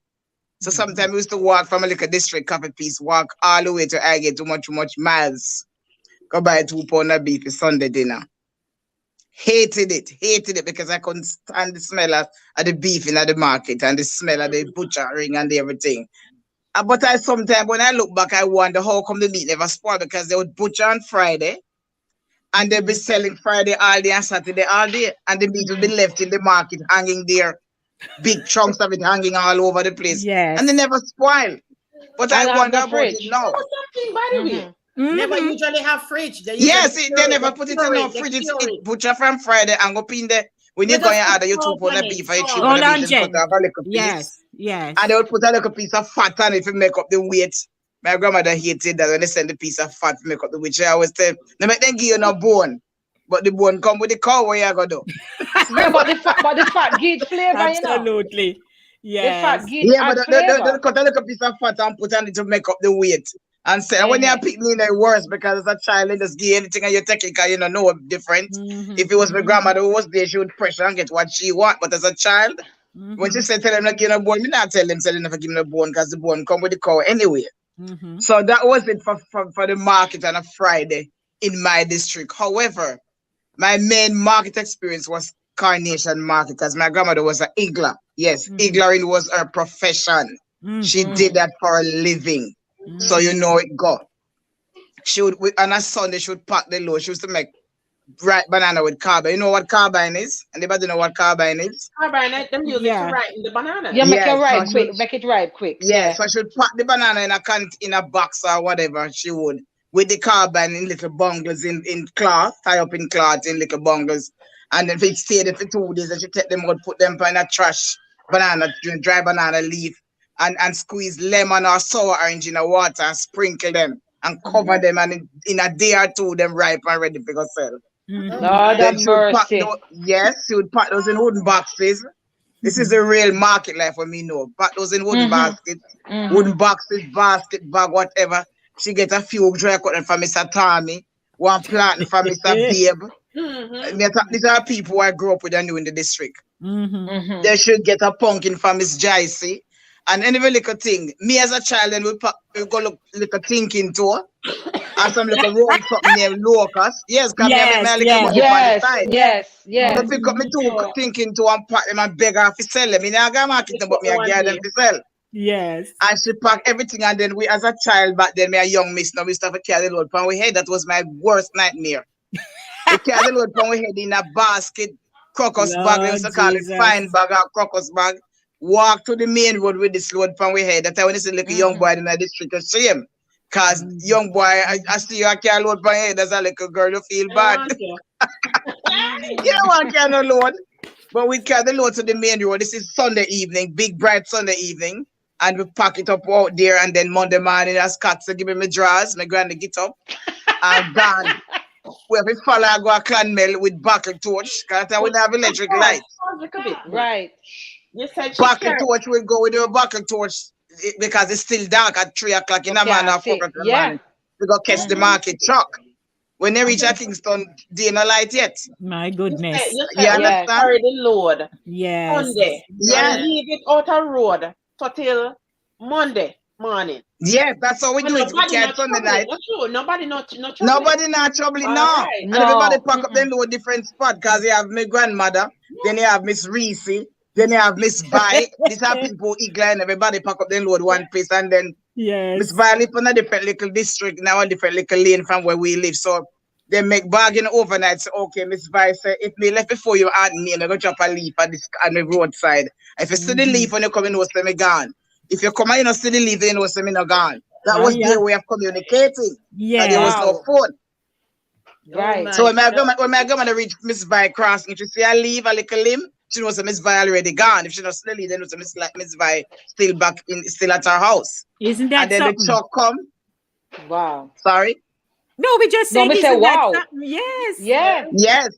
So sometimes we used to walk from a little district coffee piece, walk all the way to Highgate, too much miles. Go buy 2 pounds of beef for Sunday dinner. Hated it because I couldn't stand the smell of the beef in the market and the smell of the butchering and everything. But sometimes when I look back, I wonder how come the meat never spoiled, because they would butcher on Friday and they'd be selling Friday all day and Saturday all day, and the meat would be left in the market hanging there, big chunks of it hanging all over the place. Yes. And they never spoil. But And I have wonder the about fridge. it now. Something, by the way. Never usually have fridge. They Yes, usually they cure never it, put it cure in no it, they fridge. cure It's it. butcher from Friday and go in there. When you They go and just put order your 2 salt pounds on of it, beef or you salt. cheap Hold on the on, beef and Jen. cut off a little piece. Yes. And they would put a little piece of fat on it to make up the weight. My grandmother hated that when they send the piece of fat to make up the weight. She always tell, they make them give you no bone. But the bone come with the cow, what you gonna do? Yeah, but the fat gives flavor, Absolutely. The Yes. fat gives Yeah, add but they flavor. cut a little piece of fat and put on it to make up the weight. And say, when Eh-heh. you're picking they're worse, because as a child, they just give anything and you take it because you don't know what different. If it was my grandmother who was there, she would pressure and get what she want. But as a child, when she said tell them not give no bone, me not tell them say they never give me no bone, because the bone come with the cow anyway. So that was it for the market on a Friday in my district. However, my main market experience was Carnation Market, because my grandmother was an Igler. Yes, Iglering was her profession. She did that for a living. So you know it go. She would, on a Sunday, she would pack the load. She used to make ripe banana with carbine. You know what carbine is? Anybody know what carbine is? Carbine, them use it to Yeah. ripen the banana. Yeah, make it Yes, so ripe she quick. would, Make it ripe quick. yeah, so she would pack the banana in in a box or whatever she would, with the carbine in little bungles in cloth, tie up in cloth in little bungles. And then if it stayed there for 2 days, then she take them out, put them in a trash banana, dry banana leaf, and squeeze lemon or sour orange in the water and sprinkle them and cover them, and in a day or two them ripe and ready for go sell. Lord Then have she would pack mercy. those, yes, she would pack those in wooden boxes. This is the real market life for me now. Pack those in wooden baskets, wooden boxes, basket, bag, whatever. She get a few dry cotton from Mr. Tommy, one plant from Mr. Babe. These are people who I grew up with and knew in the district. They should get a pumpkin from Miss Jicey. And any little thing. Me as a child, then we go look little thinking to and some little road something named locust. Yes, because me make my little money on the side. So pick up me two thinking to and pack them and beg her to sell them. Me not go market them, but me I get them to sell. Yes. And she pack everything, and then we as a child back then, me a young miss, now we used to have to carry the load from we head. That was my worst nightmare. We carry the load from we head in a basket, crocus bag, they used to call it fine bag or crocus bag. Walk to the main road with this load from we head. That's why when you see like a young boy in the district, you see him. Cause young boy, I see you carry load from head as a little girl, you feel bad. You don't want to carry no load. But we carry the load to the main road. This is Sunday evening, big bright Sunday evening. And we pack it up out there, and then Monday morning as Scott to give me my drawers, my granny get up and gone. We have to follow I go a Clanmel with buckle torch, because we don't have electric light. Right. You said Buckle torch will go with your buckle torch because it's still dark at 3 o'clock in the morning or 4 o'clock in the morning. We go catch the market truck. When they reach Kingston, they no light yet. My goodness. You understand? Carry the load. Yes. Sunday. Yeah. Leave it out of road till Monday morning. Yes, that's how we do it. We catch Sunday night. Nobody not trouble. Nobody not trouble, no. Right. And everybody pack up them to a different spot, because you have my grandmother, then you have Miss Reese, then you have Miss Vi. These are people eagle, and everybody pack up them load one place, and then Miss Vi live in a different little district, now a different little lane from where we live. So they make bargain overnight. So okay, Miss Vi say, if me left before you add me, and I go drop a leaf at the roadside. If you see the leaf when you come in, you say me gone. If you come in, you see the leaf, you know say me not gone. That was their way of communicating. Yeah. There was no phone. Right. So when my grandmother reach Miss Vi crossing, if she see I leave a little limb, she knows that Miss Vi already gone. If she not still leave, then knows Miss Vi still at her house. Isn't that and then something? the truck come. Wow. Sorry? No, we just No, saying me say isn't that wow. something? Yes. Yeah. Yes.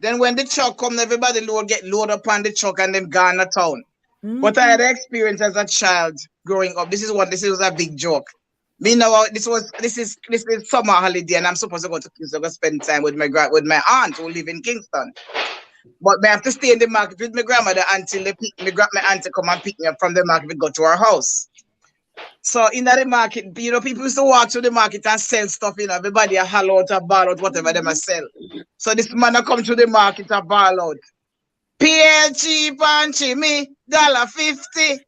Then when the truck come, everybody get load up on the truck and them gone to town. But I had an experience as a child growing up. This was a big joke. Me now, this is summer holiday, and I'm supposed to go to Kingston to spend time with my aunt who live in Kingston. But I have to stay in the market with my grandmother until my aunt to come and pick me up from the market and go to her house. So in the market, people used to walk through the market and sell stuff, everybody a holler out, a ball out, whatever they must sell. So this man come to the market and ball out. PL cheap and chimmy, $1.50.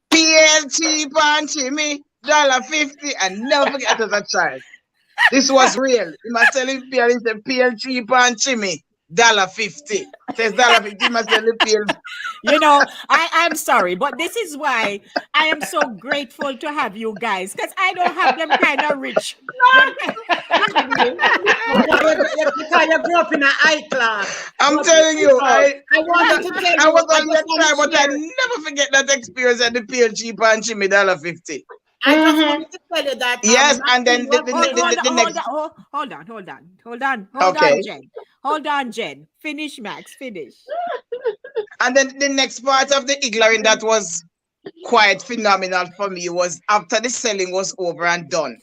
PL cheap and chimmy, $1.50. And never forget as a child. This was real. He must tell him PL, he said PL cheap and chimmy, $1.50. Says $1.50, he must tell him PL. I'm sorry, but this is why I am so grateful to have you guys, because I don't have them kind of rich. Because you grew up in a high class. I'm telling you, I wanted to tell you. I was on your time, but I never forget that experience at the PL cheap and chimmy, $1.50. I just wanted to tell you that. Yes, and then the next. Hold on, Okay. Jen. Hold on, Jen. Finish, Max. Finish. And then the next part of the igloring that was quite phenomenal for me was after the selling was over and done.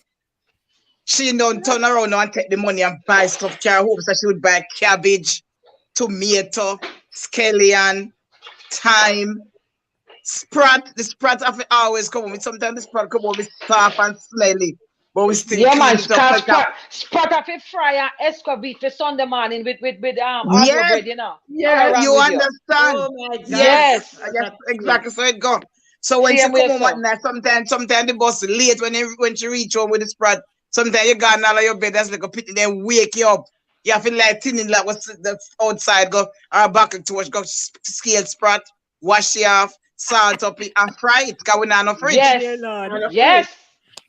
She turn around now and take the money and buy stuff, carry home. So she would buy cabbage, tomato, scallion, thyme, sprat. The sprat have always come with. Sometimes the sprat come with soft and smelly, but we still Yeah, man. clean it up like that. Sprat of a fry and escovite for Sunday morning with Yes. bread, Yeah, you understand. Oh my God. Yes. Yes, exactly. So it go. So when she Same come way, home sir. at night, sometimes the bus late when she reach home with the sprat. Sometimes you gone out of your bed, that's like a pity, then wake you up. You have to like thinning like what's the outside go or back to watch go scale sprat, wash it off, salt up it and fry it. Cause we not no fridge. Yes. Dear Lord. Yes.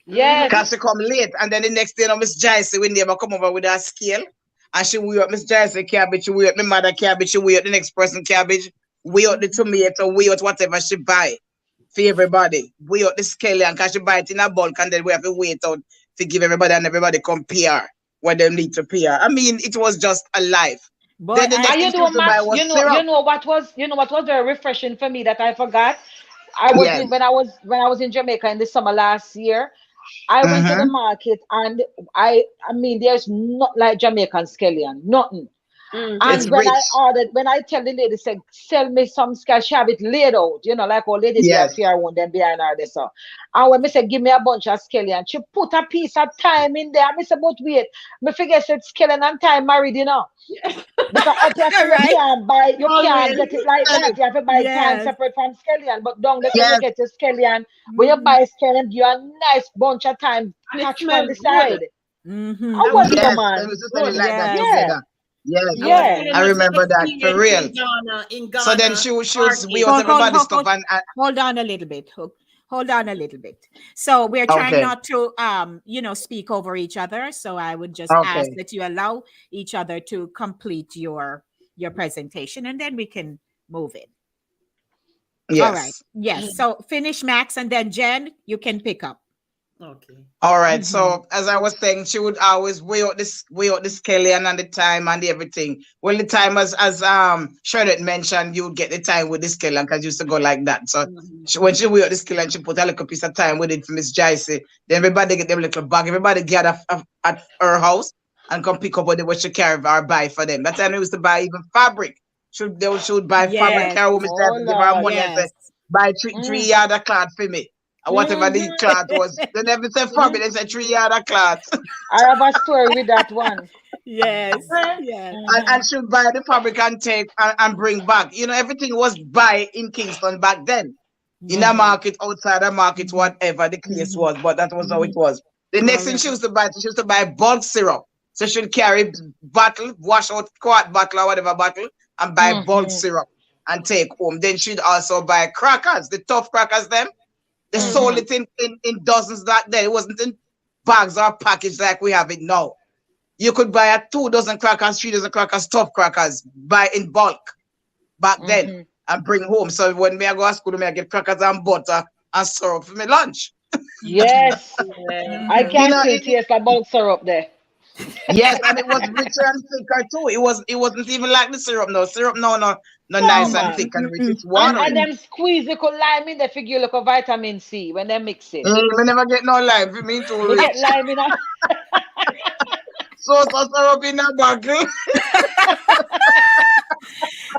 Yes. Cause she come late. And then the next day, Miss Joyce, when neighbor come over with her scale, and she weigh up Miss Joyce cabbage, she weigh up my mother cabbage, she weigh up the next person cabbage, weigh up the tomato, weigh out whatever she buy for everybody. Weigh out the scale and cause she buy it in a bulk and then we have to wait out to give everybody and everybody compare what they need to pay. I mean, it was just a life. Boy, Then the next And thing you she know, used to buy Max, was syrup. you know what was very refreshing for me that I forgot. I was Yes. in when I was in Jamaica in the summer last year. I went to the Mm-hmm. market and I mean there's not like Jamaican scallion, nothing. It's And when I rich. ordered, when I tell the lady, say, sell me some scotch, she have it laid out, you know, like old lady there, Yes. fear one, them behind her, they saw. And when me say, give me a bunch of scallion, she put a piece of time in there. Me say, but wait, me forget said scallion and time married, you know. Because up here, say all you right. can't buy, you can't Always. get it like that. You have to buy time Yes. separate from scallion. But down there, say you Yes. get your scallion. When you Mm-hmm. buy scallion, you a nice bunch of time And it patch from smells the good. side. Mm-hmm. How That was was it, really no Yes. They man? used to sell it good. like that Yes. Yeah, together. Yes. I was yeah. telling I us some remember that for experience real. in So then Ghana she was we market. out Hold, hold, everybody's hold, stuff hold, and hold on a little bit. Hold on a little bit. So we're trying okay. not to, speak over each other. So I would just ask Okay. that you allow each other to complete your presentation, and then we can move in. All right. Yes. Yes. So finish, Max, and then Jen, you can pick up. Okay. All right. Mm-hmm. So as I was saying, she would always weigh out the scallion and the time and everything. Well, the time as Charlotte mentioned, you would get the time with the scallion because used to go like that. So when she weigh out the scallion, she put a little piece of time with it for Miss Joyce. Then everybody get them little bag. Everybody gather at her house and come pick up what she carry or buy for them. That time they used to buy even fabric. She would buy fabric, Yes. carry home Miss Oh Joyce, give her Lord. money and say, Yes. buy three Mm, yard of cloth for me. And whatever the mm-hmm, cloth was, they never say mm. fabric, they say 3 yard of cloth. I have a story with that one. Yes. Yes. Mm-hmm. And should buy the fabric and take and bring back. You know, everything was buy in Kingston back then. In a Yes. Mm-hmm. market, outside a market, Mm-hmm. whatever the case Mm-hmm. was, but that was how it Mm-hmm. was. The next All thing right. she used to buy bulk syrup. So she'd carry bottle, wash out quart bottle or whatever bottle, and buy bulk Mm-hmm. syrup and take home. Then she'd also buy crackers, the tough crackers, them. They sold Mm-hmm. it in dozens back then. It wasn't in bags or packaged like we have it now. You could buy a 2 dozen crackers, 3 dozen crackers, tough crackers, buy in bulk back then Mm-hmm. and bring home. So when me I go to school, me I get crackers and butter and syrup for my lunch. Mm-hmm. Yes, Yeah. I Mm-hmm. You can know, still taste the bulk syrup there. yes, and it was richer and thicker too. It wasn't even like the syrup no. Syrup no No nice and man. thick and rich. Mm-mm. It's And watery. Mm-mm. them squeeze you could lime in the figure look of vitamin C when they mix it. Me never get no lime. For me too We get rich. lime in a So syrup in a bottle.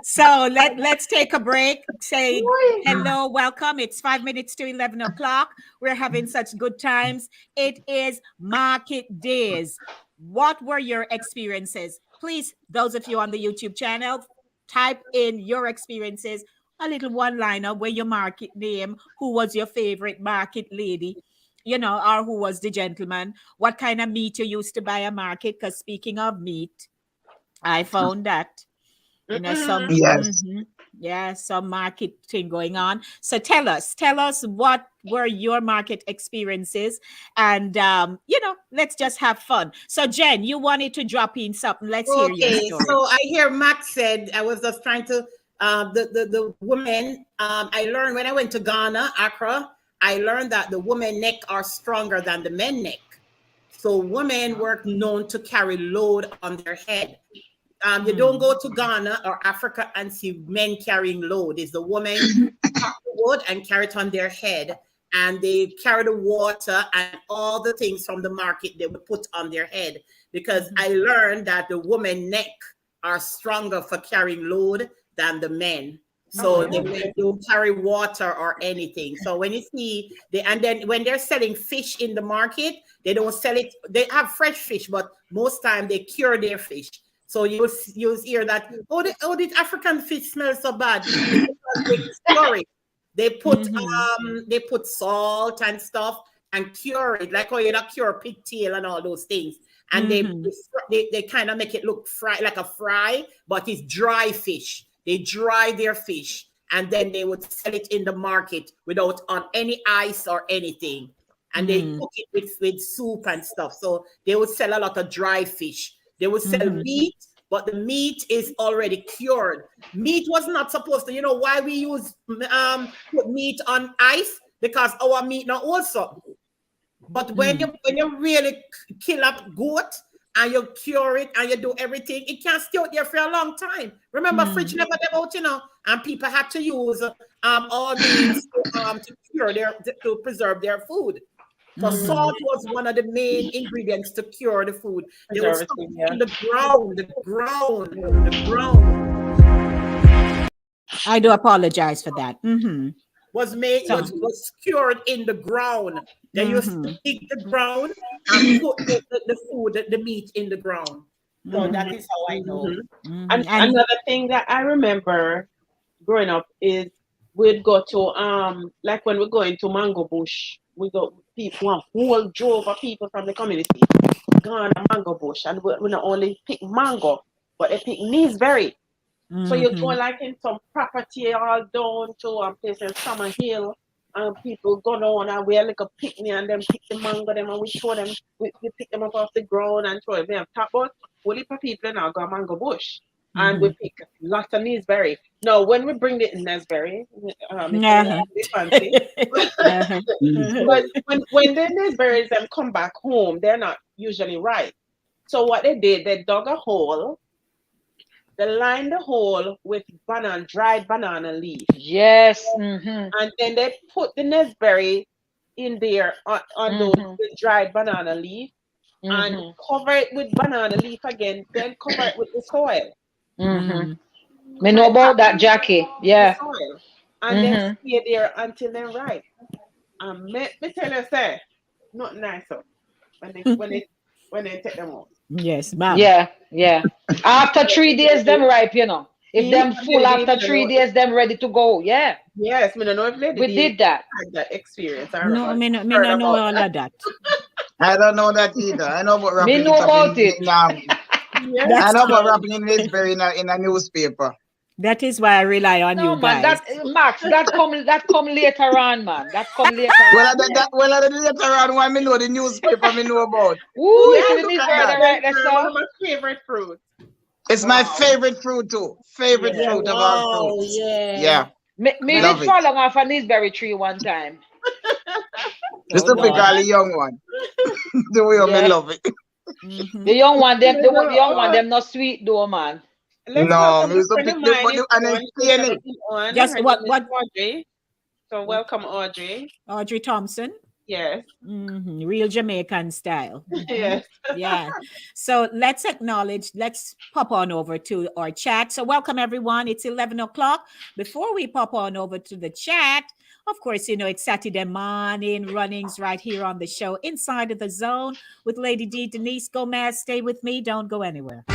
So let's take a break. Say hello, welcome. It's 5 minutes to 11 o'clock. We're having such good times. It is market days. What were your experiences? Please, those of you on the YouTube channel, type in your experiences. A little one-liner where your market name, who was your favorite market lady, or who was the gentleman, what kind of meat you used to buy a market. Because speaking of meat, I found that some Yes. some marketing going on. So tell us what were your market experiences, and let's just have fun. So Jen, you wanted to drop in something. Let's hear your Okay, story. so I hear Max said I was just trying to the women I learned when I went to Ghana, Accra, I learned that the women neck are stronger than the men neck. So women were known to carry load on their head. You don't go to Ghana or Africa and see men carrying load. It's the women chop the wood and carry it on their head, and they carry the water and all the things from the market they would put on their head. Because I learned that the women neck are stronger for carrying load than the men. So they don't carry water or anything. So when you see and then when they're selling fish in the market, they don't sell it. They have fresh fish, but most time they cure their fish. So you'll hear that, oh, the African fish smells so bad. It's because they cure it. They put salt and stuff and cure it, like how you cure pigtail and all those things. And they kind of make it look like a fry, but it's dry fish. They dry their fish and then they would sell it in the market without on any ice or anything. And they cook it with soup and stuff. So they would sell a lot of dry fish. They would sell meat, but the meat is already cured. Meat was not supposed to, you know why we use put meat on ice? Because our meat now also. But when you really kill a goat and you cure it and you do everything, it can't stay out there for a long time. Remember, fridge never them out, you know, and people had to use all means to cure to preserve their food. So salt was one of the main ingredients to cure the food. They would stuff it in the ground. I do apologize for that. Was cured in the ground. They used to dig the ground and put the food, the meat in the ground. So that is how I know. And another thing that I remember growing up is we'd go to like when we're going to Mango Bush, we go people, one whole drove of people from the community gone to Mango Bush, and we not only pick mango, but they pick neeseberry. So you go like in some property all down to a place in Summer Hill, and people go down and we like a picnic and then pick the mango them and we throw them, we pick them up off the ground and throw them. We have top about only for people now go Mango Bush. And we pick lots of neeseberry. Now, when we bring the neeseberry, it's fancy. But when the neeseberries them come back home, they're not usually ripe. So what they did, they dug a hole. They lined the hole with dried banana leaf. Yes. And then they put the neeseberry in there on those dried banana leaf and cover it with banana leaf again. Then cover it with the soil. Me know about that, Jackie. Yeah. And then stay there until they're ripe. And me tell you, say, not nice when they take them out. Yes, ma'am. Yeah. After 3 days, them ripe, you know. If them full after 3 days, them ready to go. Yeah. Yes, me don't know if we did that. Had that experience. No, me no know all of that. I don't know that either. I know about wrapping Me know about it. I know about wrapping in neeseberry in a newspaper. That is why I rely on you man, guys. That come later on, man. That come later on. Later on, when me know the newspaper, me know about. Ooh, that's one of my favorite fruits. It's my favorite fruit too. Favorite fruit of all fruits. Yeah. Me did fall off a neeseberry tree one time. Just to pick all the young one. The way me love it. The young one, them not sweet though, man. No, me used to pick them and then clean it. Just what Audrey. So welcome, Audrey. Audrey Thompson. Yes. Real Jamaican style. Yes. Yeah. So let's pop on over to our chat. So welcome everyone. It's 11 o'clock. Before we pop on over to the chat, of course, you know, it's Satideh Mawnin Runnings right here on the show, Inside of the Zone with Lady D, Denise Gomez. Stay with me. Don't go anywhere.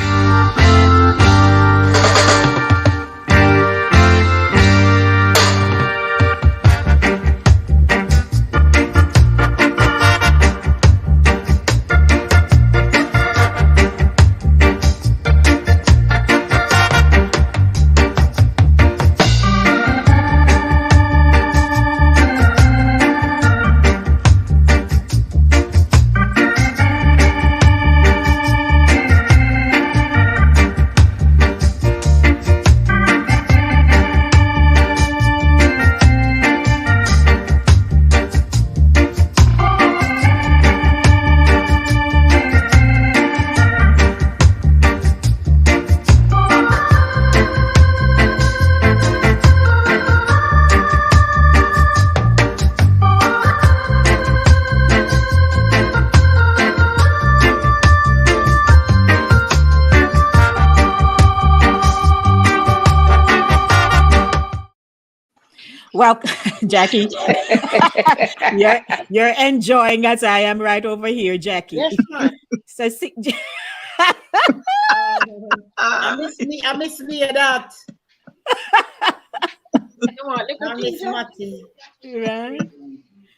Well, Jackie, you're enjoying as I am right over here, Jackie. Yes, so I miss me that. You want little Miss ginger, Martin. Right.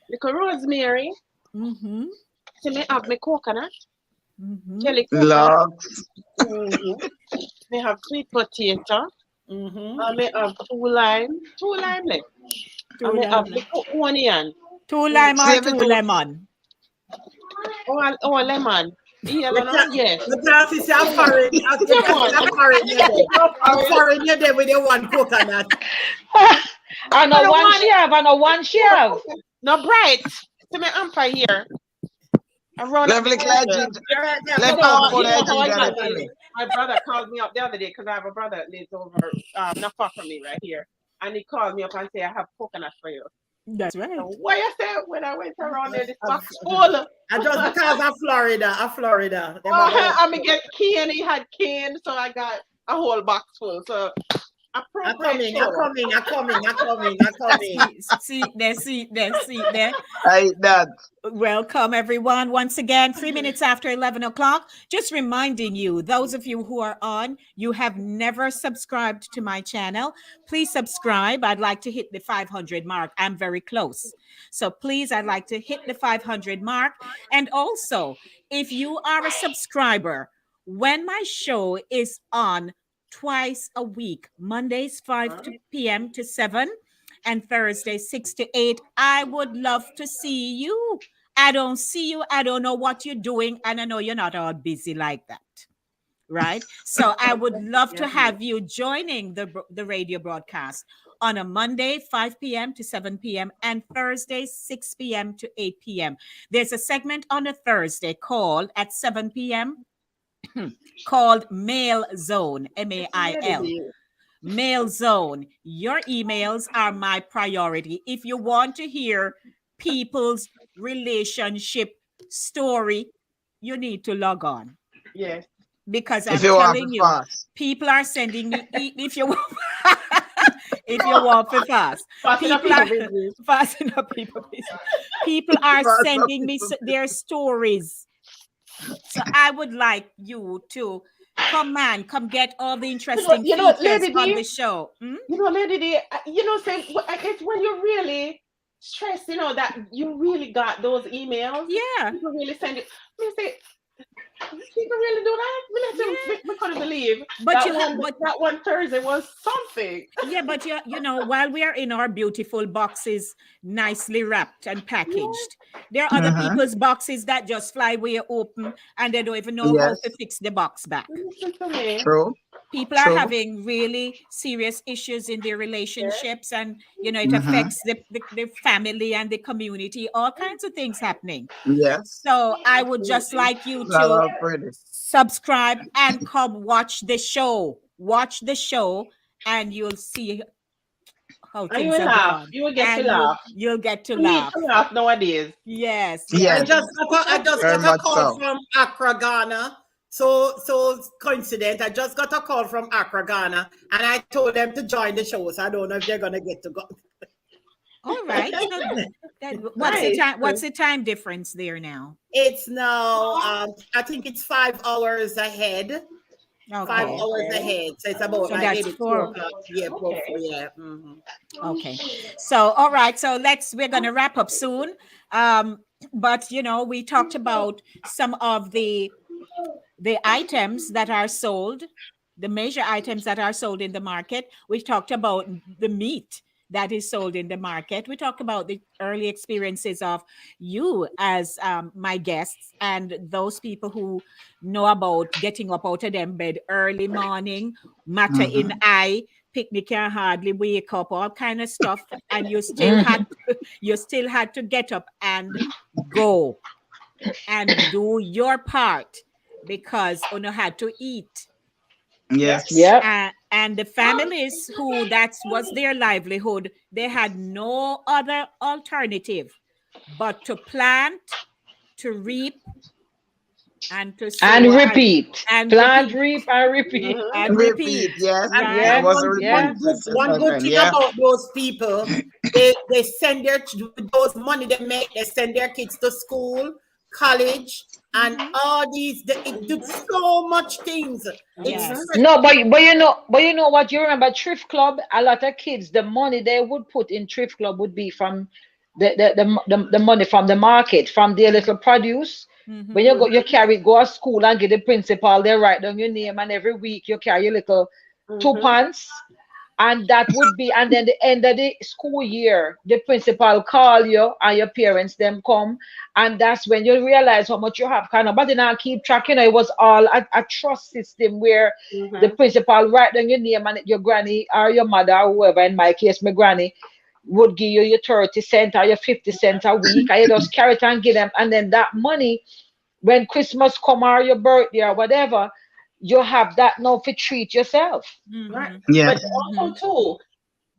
little rosemary. Mm-hmm. See me have my coconut, Mm-hmm. jelly coconut. Locks. Mm-hmm. Me have sweet potato. Mm-hmm. I may have two lime left. I Two may have lemon. little onion. Two lime or Save two it to lemon. Oh, lemon. Yellow now? Yes. The class is a foreign. The Come class is on. a foreign. You there. No, A foreign. You there with the one coconut. I know don't one want she it. have, I know one she have. No bright. See me hamper here. Around Lovely Clyde ginger. All right, now Let come You know, me on. pour you the know how I ginger got and the this. My brother called me up the other day because I have a brother that lives over not far from me right here. And he called me up and said, I have coconut for you. That's right. So what you say when I went around there, this Of- box full. And just because of Florida. Them Oh, are the- I mean, get cane. He had cane, so I got a whole box full. So I'm appropriate. coming. See there. I eat that. Welcome, everyone. Once again, 3 minutes after 11 o'clock. Just reminding you, those of you who are on, you have never subscribed to my channel. Please subscribe. I'd like to hit the 500 mark. I'm very close. So please, I'd like to hit the 500 mark. And also, if you are a subscriber, when my show is on twice a week, Mondays 5 p.m. to 7, and Thursday 6 to 8, I would love to see you. I don't see you. I don't know what you're doing. And I know you're not all busy like that. Right? So I would love to have you joining the radio broadcast on a Monday, 5 p.m. to 7 p.m. and Thursday, 6 p.m. to 8 p.m. There's a segment on a Thursday called at 7 p.m. called Mail Zone, M-A-I-L. Mail Zone. Your emails are my priority. If you want to hear people's relationship story, you need to log on. Yes. Because I'm If you want telling to you, fast. people are sending me if you want if you want to fast. Fasten up People are your business. fasten up people. People are Fasten up sending me people. their stories. So I would like you to come get all the interesting You know, features Lady on D, the show. You know, Lady D, say it's when you really stressed, that you really got those emails. Yeah. People really send it. Me say, people really do that? We couldn't believe. But that one Thursday was something. Yeah, but while we are in our beautiful boxes, nicely wrapped and packaged, there are other people's boxes that just fly away open and they don't even know how to fix the box back. Listen to me. True. People are having really serious issues in their relationships, and it affects the family and the community, all kinds of things happening. Yes. So I would just like you to subscribe and come watch the show. Watch the show and you'll see how And things you will are laugh. gone. You will get And to laugh. you'll get to You need laugh. to laugh nowadays. Yes. Yes. I just Very got a much call so. from Accra, Ghana. So coincident. I just got a call from Accra, Ghana, and I told them to join the show. So I don't know if they're gonna get to go. All right. So what's the time difference there now? It's now I think it's 5 hours ahead. Okay. 5 hours ahead. So it's about So like that's maybe 4. 2 o'clock. Yeah, yeah. Okay. So all right. So we're gonna wrap up soon. But we talked about some of the items that are sold, the major items that are sold in the market. We talked about the meat that is sold in the market. We talked about the early experiences of you as my guests and those people who know about getting up out of them bed early morning, matter in eye, picnic can hardly wake up, all kind of stuff, and you still had to get up and go and do your part because you had to eat. Yes. Yep. And the families who that was their livelihood, they had no other alternative but to plant, to reap, and to sow And repeat. and Plant, repeat. reap, and repeat. And Repeat. Yes. Right? That was a One good thing about those people, they send those money they make, they send their kids to school college, and all these. It did so much things. Yes. No, but you know what, you remember thrift club, a lot of kids, the money they would put in thrift club would be from the money from the market, from their little produce. When you go, you go to school and get the principal, they write down your name, and every week you carry a little 2 pence. And that would be, and then the end of the school year, the principal call you and your parents them come, and that's when you realize how much you have. Kind of, but then I keep track. It was all a trust system where the principal write down your name, and your granny or your mother or whoever, in my case, my granny, would give you your 30 cents or your 50 cents a week. I just carry it and give them, and then that money, when Christmas come or your birthday or whatever, you have that now to treat yourself. Right. Yeah. But also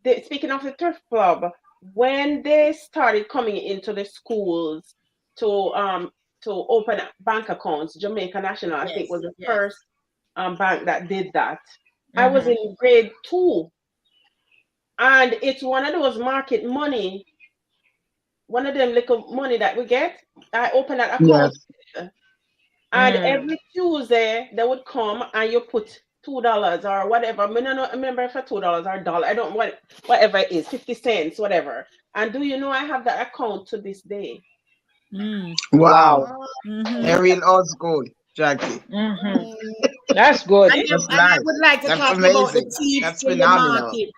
too, speaking of the thrift club, when they started coming into the schools to open bank accounts, Jamaica National, I think, was the first bank that did that. I was in grade 2, and it's one of those market money, one of them little money that we get. I opened that account. And every Tuesday they would come and you put $2 or whatever. I mean, I don't remember if it's $2 or $1. I don't whatever it is, 50 cents, whatever. And do you know I have that account to this day? Wow. They're real old school, Jackie. That's good. And That's I nice. would like to That's talk about the amazing. thieves That's in the phenomenal. market.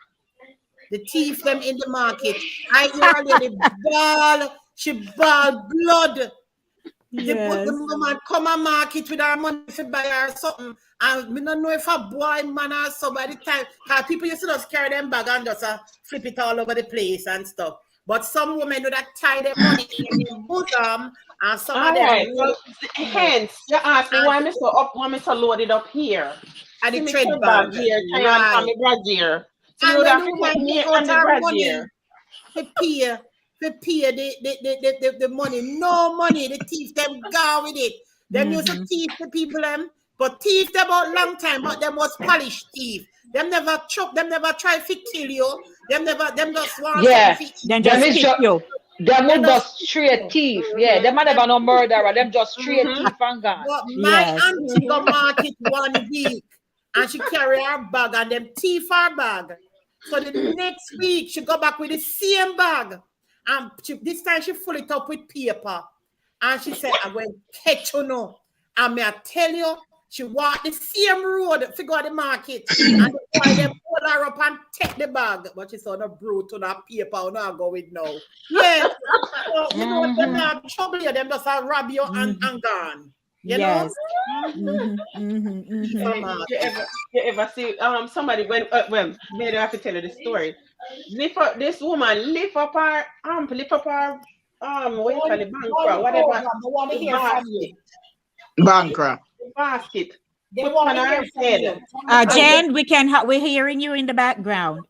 The thief them in the market. I hear a lady ball, she ball blood. They put the woman come and market with her money to buy her something. And we don't know if a boy, man, or so by the time. Because people used to just carry them bag and just flip it all over the place and stuff. But some women do that tie their money in their bosom, and some of them. Right. So, hence, you ask me why I'm so loaded up here. And the See me trade trade bag. here, try on from the brazier. So you And would when have the to woman put me take on out the her money brazier. to pay the money. No money. The thief them go with it. Them used to thief the people them, but thief them out long time, but them was polished thief. Them never choke, them never try to kill you. Them just want something. Then just kick you. Them would just straight thief. Yeah, them are never no murderer. Them just straight thief and gone. But my auntie go market 1 week and she carry her bag and them thief her bag. So the next week she go back with the same bag. And this time she full it up with paper. And she said, I'm going to catch you now. And may I tell you, she walked the same road to go to the market. And the boy them pull her up and take the bag. But she saw the brute to that paper not go with now. Yes. So, you know, them not trouble you, them just rob you and gone. You know? You ever see somebody when maybe I have to tell you the story. This woman lift up her what do you call it, Bankra, whatever. The basket. Bankra. The basket. They Put want on to her hear head. Jen, we're hearing you in the background.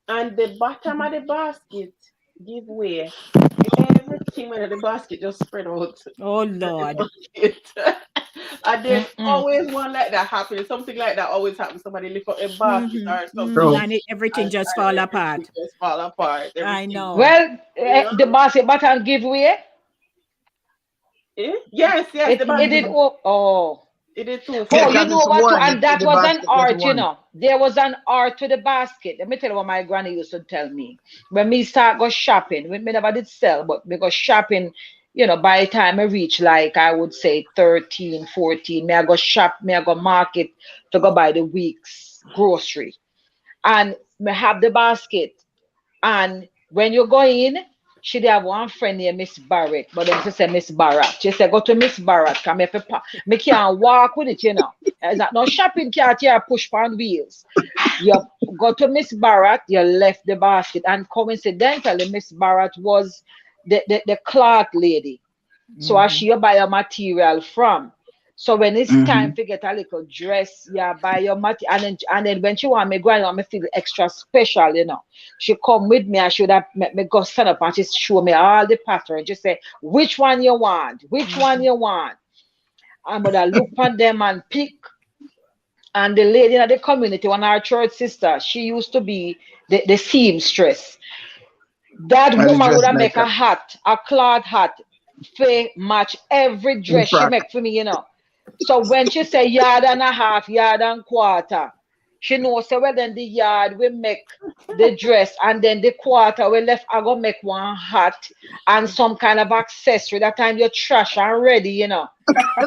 And the bottom of the basket give way. Everything in the basket just spread out. Oh Lord. And there's always one like that happening. Something like that always happens. Somebody lift up a basket or something. And everything just fall apart. Just fall apart. I know. Well, the basket button give way. Yes, It did. It did too. Oh, you know what? And that was an art, you know. There was an art to the basket. Let me tell you what my granny used to tell me. When me start go shopping, we never did sell, but because shopping, you know, by the time I reach like, I would say 13, 14, me I go shop, me I go market to go buy the week's grocery. And me have the basket. And when you go in, she have one friend named Miss Barrett, but then she said Miss Barrett. She said, go to Miss Barrett, come if me can't walk with it, you know. It's not no shopping cart here, push on wheels. You go to Miss Barrett, you left the basket, and coincidentally, Miss Barrett was the cloth lady. So as she buy your material from. So when it's time to get a little dress, yeah, buy your material, and then when she want me go and me feel extra special, you know. She come with me, I should have me go stand up and she show me all the pattern. Just say, which one you want? Which one you want? I'm gonna look on them and pick. And the lady in the community, one of our church sister, she used to be the seamstress. That woman would have make a hat, a cloth hat. fi match every In dress she fact, make for me, you know. So when she say yard and a half, yard and quarter, she know say well then the yard we make the dress and then the quarter we left I go make one hat and some kind of accessory. That time you're trash and ready, you know.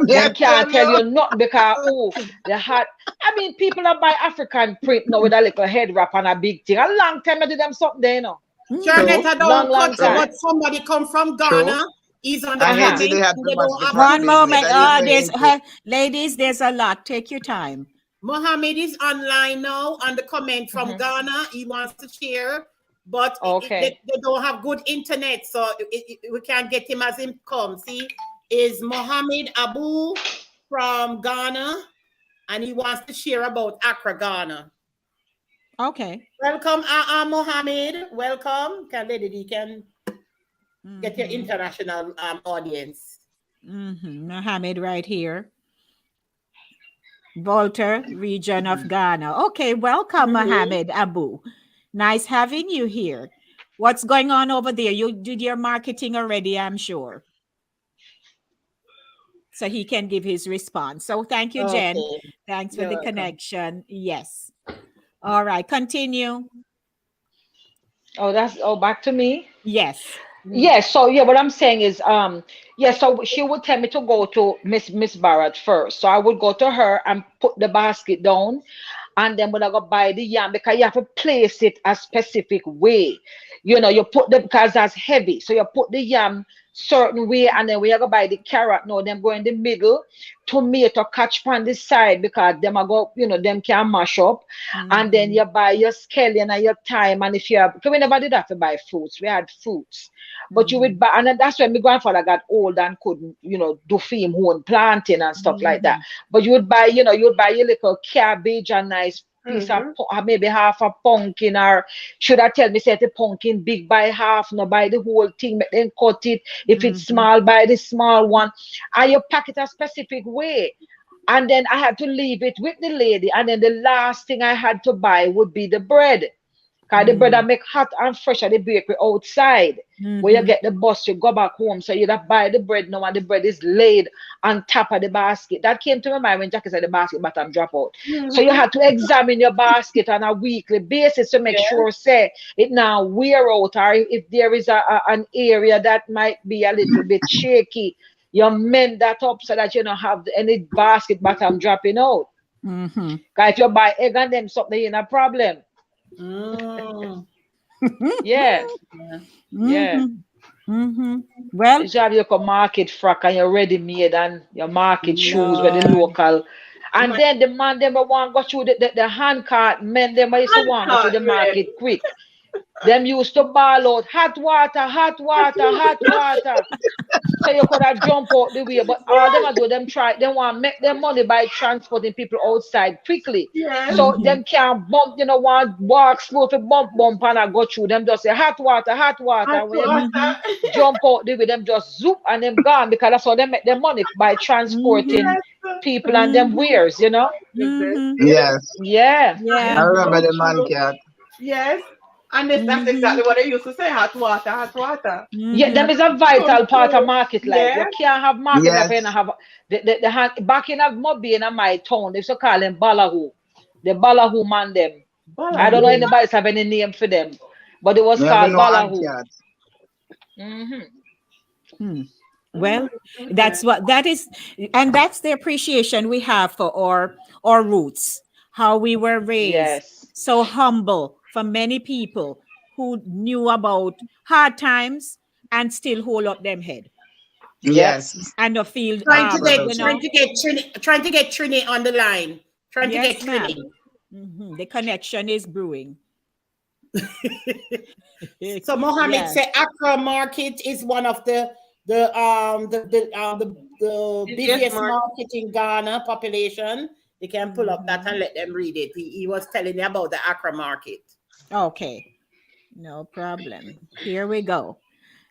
they Them can't tell tell you. you nothing because oh the hat. I mean people that buy African print now with a little head wrap and a big thing. A long time I do them something there, you know. Janet, Mm. I Long, don't long cut you, True, time. but somebody come from true. Ghana. He's on the I hate Uh-huh. it. They comment had and to they match don't the have first One access business. moment. I used to internet. There's insist. ladies, there's a lot. Take your time. Mohammed is online now on the comment from Mhm. Ghana. He wants to share, but Okay. they don't have good internet, so we can't get him as him come. See, is Mohammed Abu from Ghana, and he wants to share about Accra, Ghana. Okay. Welcome, Mohammed. Welcome. Can Lady D can get your Mm-hmm. international audience. Mm-hmm. Mohammed right here. Volta, region of Ghana. Okay, welcome, Mohammed Abu. Nice having you here. What's going on over there? You did your marketing already, I'm sure. So he can give his response. So thank you, Jen. Okay, Thanks for you're the welcome. connection. Yes. All right, continue. Oh, back to me. Yes. Yes, so yeah, what I'm saying is, yeah, so she would tell me to go to Miss Barrett first. So I would go to her and put the basket down, and then when I go buy the yam, because you have to place it a specific way. You know, you put the because that's heavy. So you put the yam certain way, and then when you go buy the carrot, no, them go in the middle, tomato catch on the side because them I go, you know, them can mash up. And then Mm-hmm. you buy your scallion and your thyme. And if you have, because we never did have to buy fruits, we had fruits. But you Mm-hmm. would buy, and then that's when my grandfather got old and couldn't, you know, do for him own planting and stuff like that. Mm-hmm. But you would buy, you know, you would buy your little cabbage, a nice piece of Mm-hmm. maybe half a pumpkin, or should I tell me say the pumpkin big by half, no buy the whole thing, but then cut it. If it's Mm-hmm. small, buy the small one, and you pack it a specific way. And then I had to leave it with the lady, and then the last thing I had to buy would be the bread. Cause the bread I make hot and fresh at the bakery outside. Where you Mm-hmm. get the bus, you go back home. So you have buy the bread now and the bread is laid on top of the basket. That came to my mind when Jackie said the basket bottom drop out. So you Mm-hmm. had to examine your basket on a weekly basis to make Yeah. sure, say, it now wear out, or if there is an area that might be a little bit shaky, you mend that up so that you don't have any basket bottom dropping out. Mm-hmm. Cause if you buy egg and them something, you a problem. Mm. Yeah, Yeah. yeah. Mm-hmm. Mm-hmm. Well, You should have your market frock and your ready made and your market shoes with the Lord. local. And My then the man them will want go through the hand cart men them used to hand want go through card, the yeah. market quick. Them used to ball out hot water, hot water, hot water. So you could have jump out the way, but all them I do them try them want make their money by transporting people outside quickly. Yes. So Mm-hmm. them can't bump, you know, want walk slow to bump and I go through them just say hot water, hot water. Hot And when you Mm-hmm. water. jump out there with them just zoop and them gone because that's how they make their money by Mm-hmm. transporting Yes. people and them Mm-hmm. wares, you know? Mm-hmm. Exactly. Yes, Yeah. That I Yeah. is remember so the man true. cat. Yes. And that's Mm-hmm. exactly what I used to say. Hot water, hot water. Yeah, Mm-hmm. them That is a is so vital part of true. market life. You Yes. can't have market life and Yes, have the hand back in a Mobile in my town, they used to call them Ballahu. The Ballahu man them. I don't know Ballahu. Mm-hmm. anybody have any name for them, but it was never called know hand Ballahu. cat. Hmm. Hmm. Oh Well, my that's goodness. what that is, and that's the appreciation we have for our roots, how we were raised, Yes. so humble for many people who knew about hard times and still hold up them head Yep. Yes, and the field Trying to get absolutely. Trini on the line. Trying to get Yes, Trini. ma'am. The connection is brewing. So Mohammed Yeah. said Accra market is one of the Busiest busiest market. market in Ghana population. You can pull up that Mhm. and let them read it. He was telling me about the Accra market. Okay, no problem. Here we go.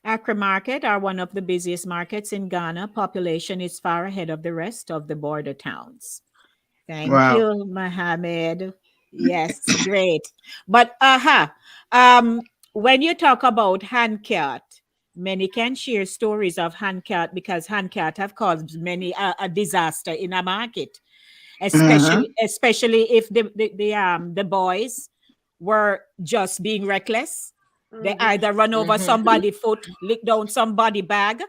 Accra Market are one of the busiest markets in Ghana. Population is far ahead of the rest of the border towns. Thank Wow. you, Mohammed. Yes, great. But when you talk about hand cut, Many can share stories of handcat because handcat have caused many a disaster in a market, Mm-hmm. especially if the boys were just being reckless. They Mhm. either run over somebody's foot, lick down somebody bag,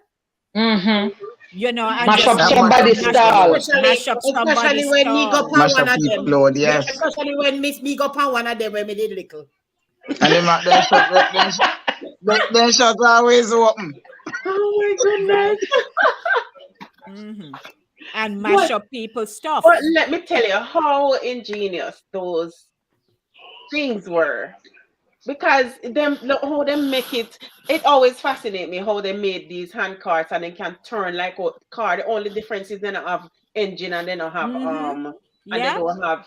Mm-hmm. and Mash just up That much of somebody's people load. mash up Especially somebody's when me go stall. pa Mash one up of people them. load, Yeah, yes. especially when me go pa one of them when me did little. And then shut always open. Oh my goodness. Hmm. And mash But up people's stuff. but let me tell you how ingenious those things were. Because them look how they make it. It always fascinates me how they made these hand carts and they can turn like a car. The only difference is they don't have engine and they don't have Hmm. and they Yeah. don't have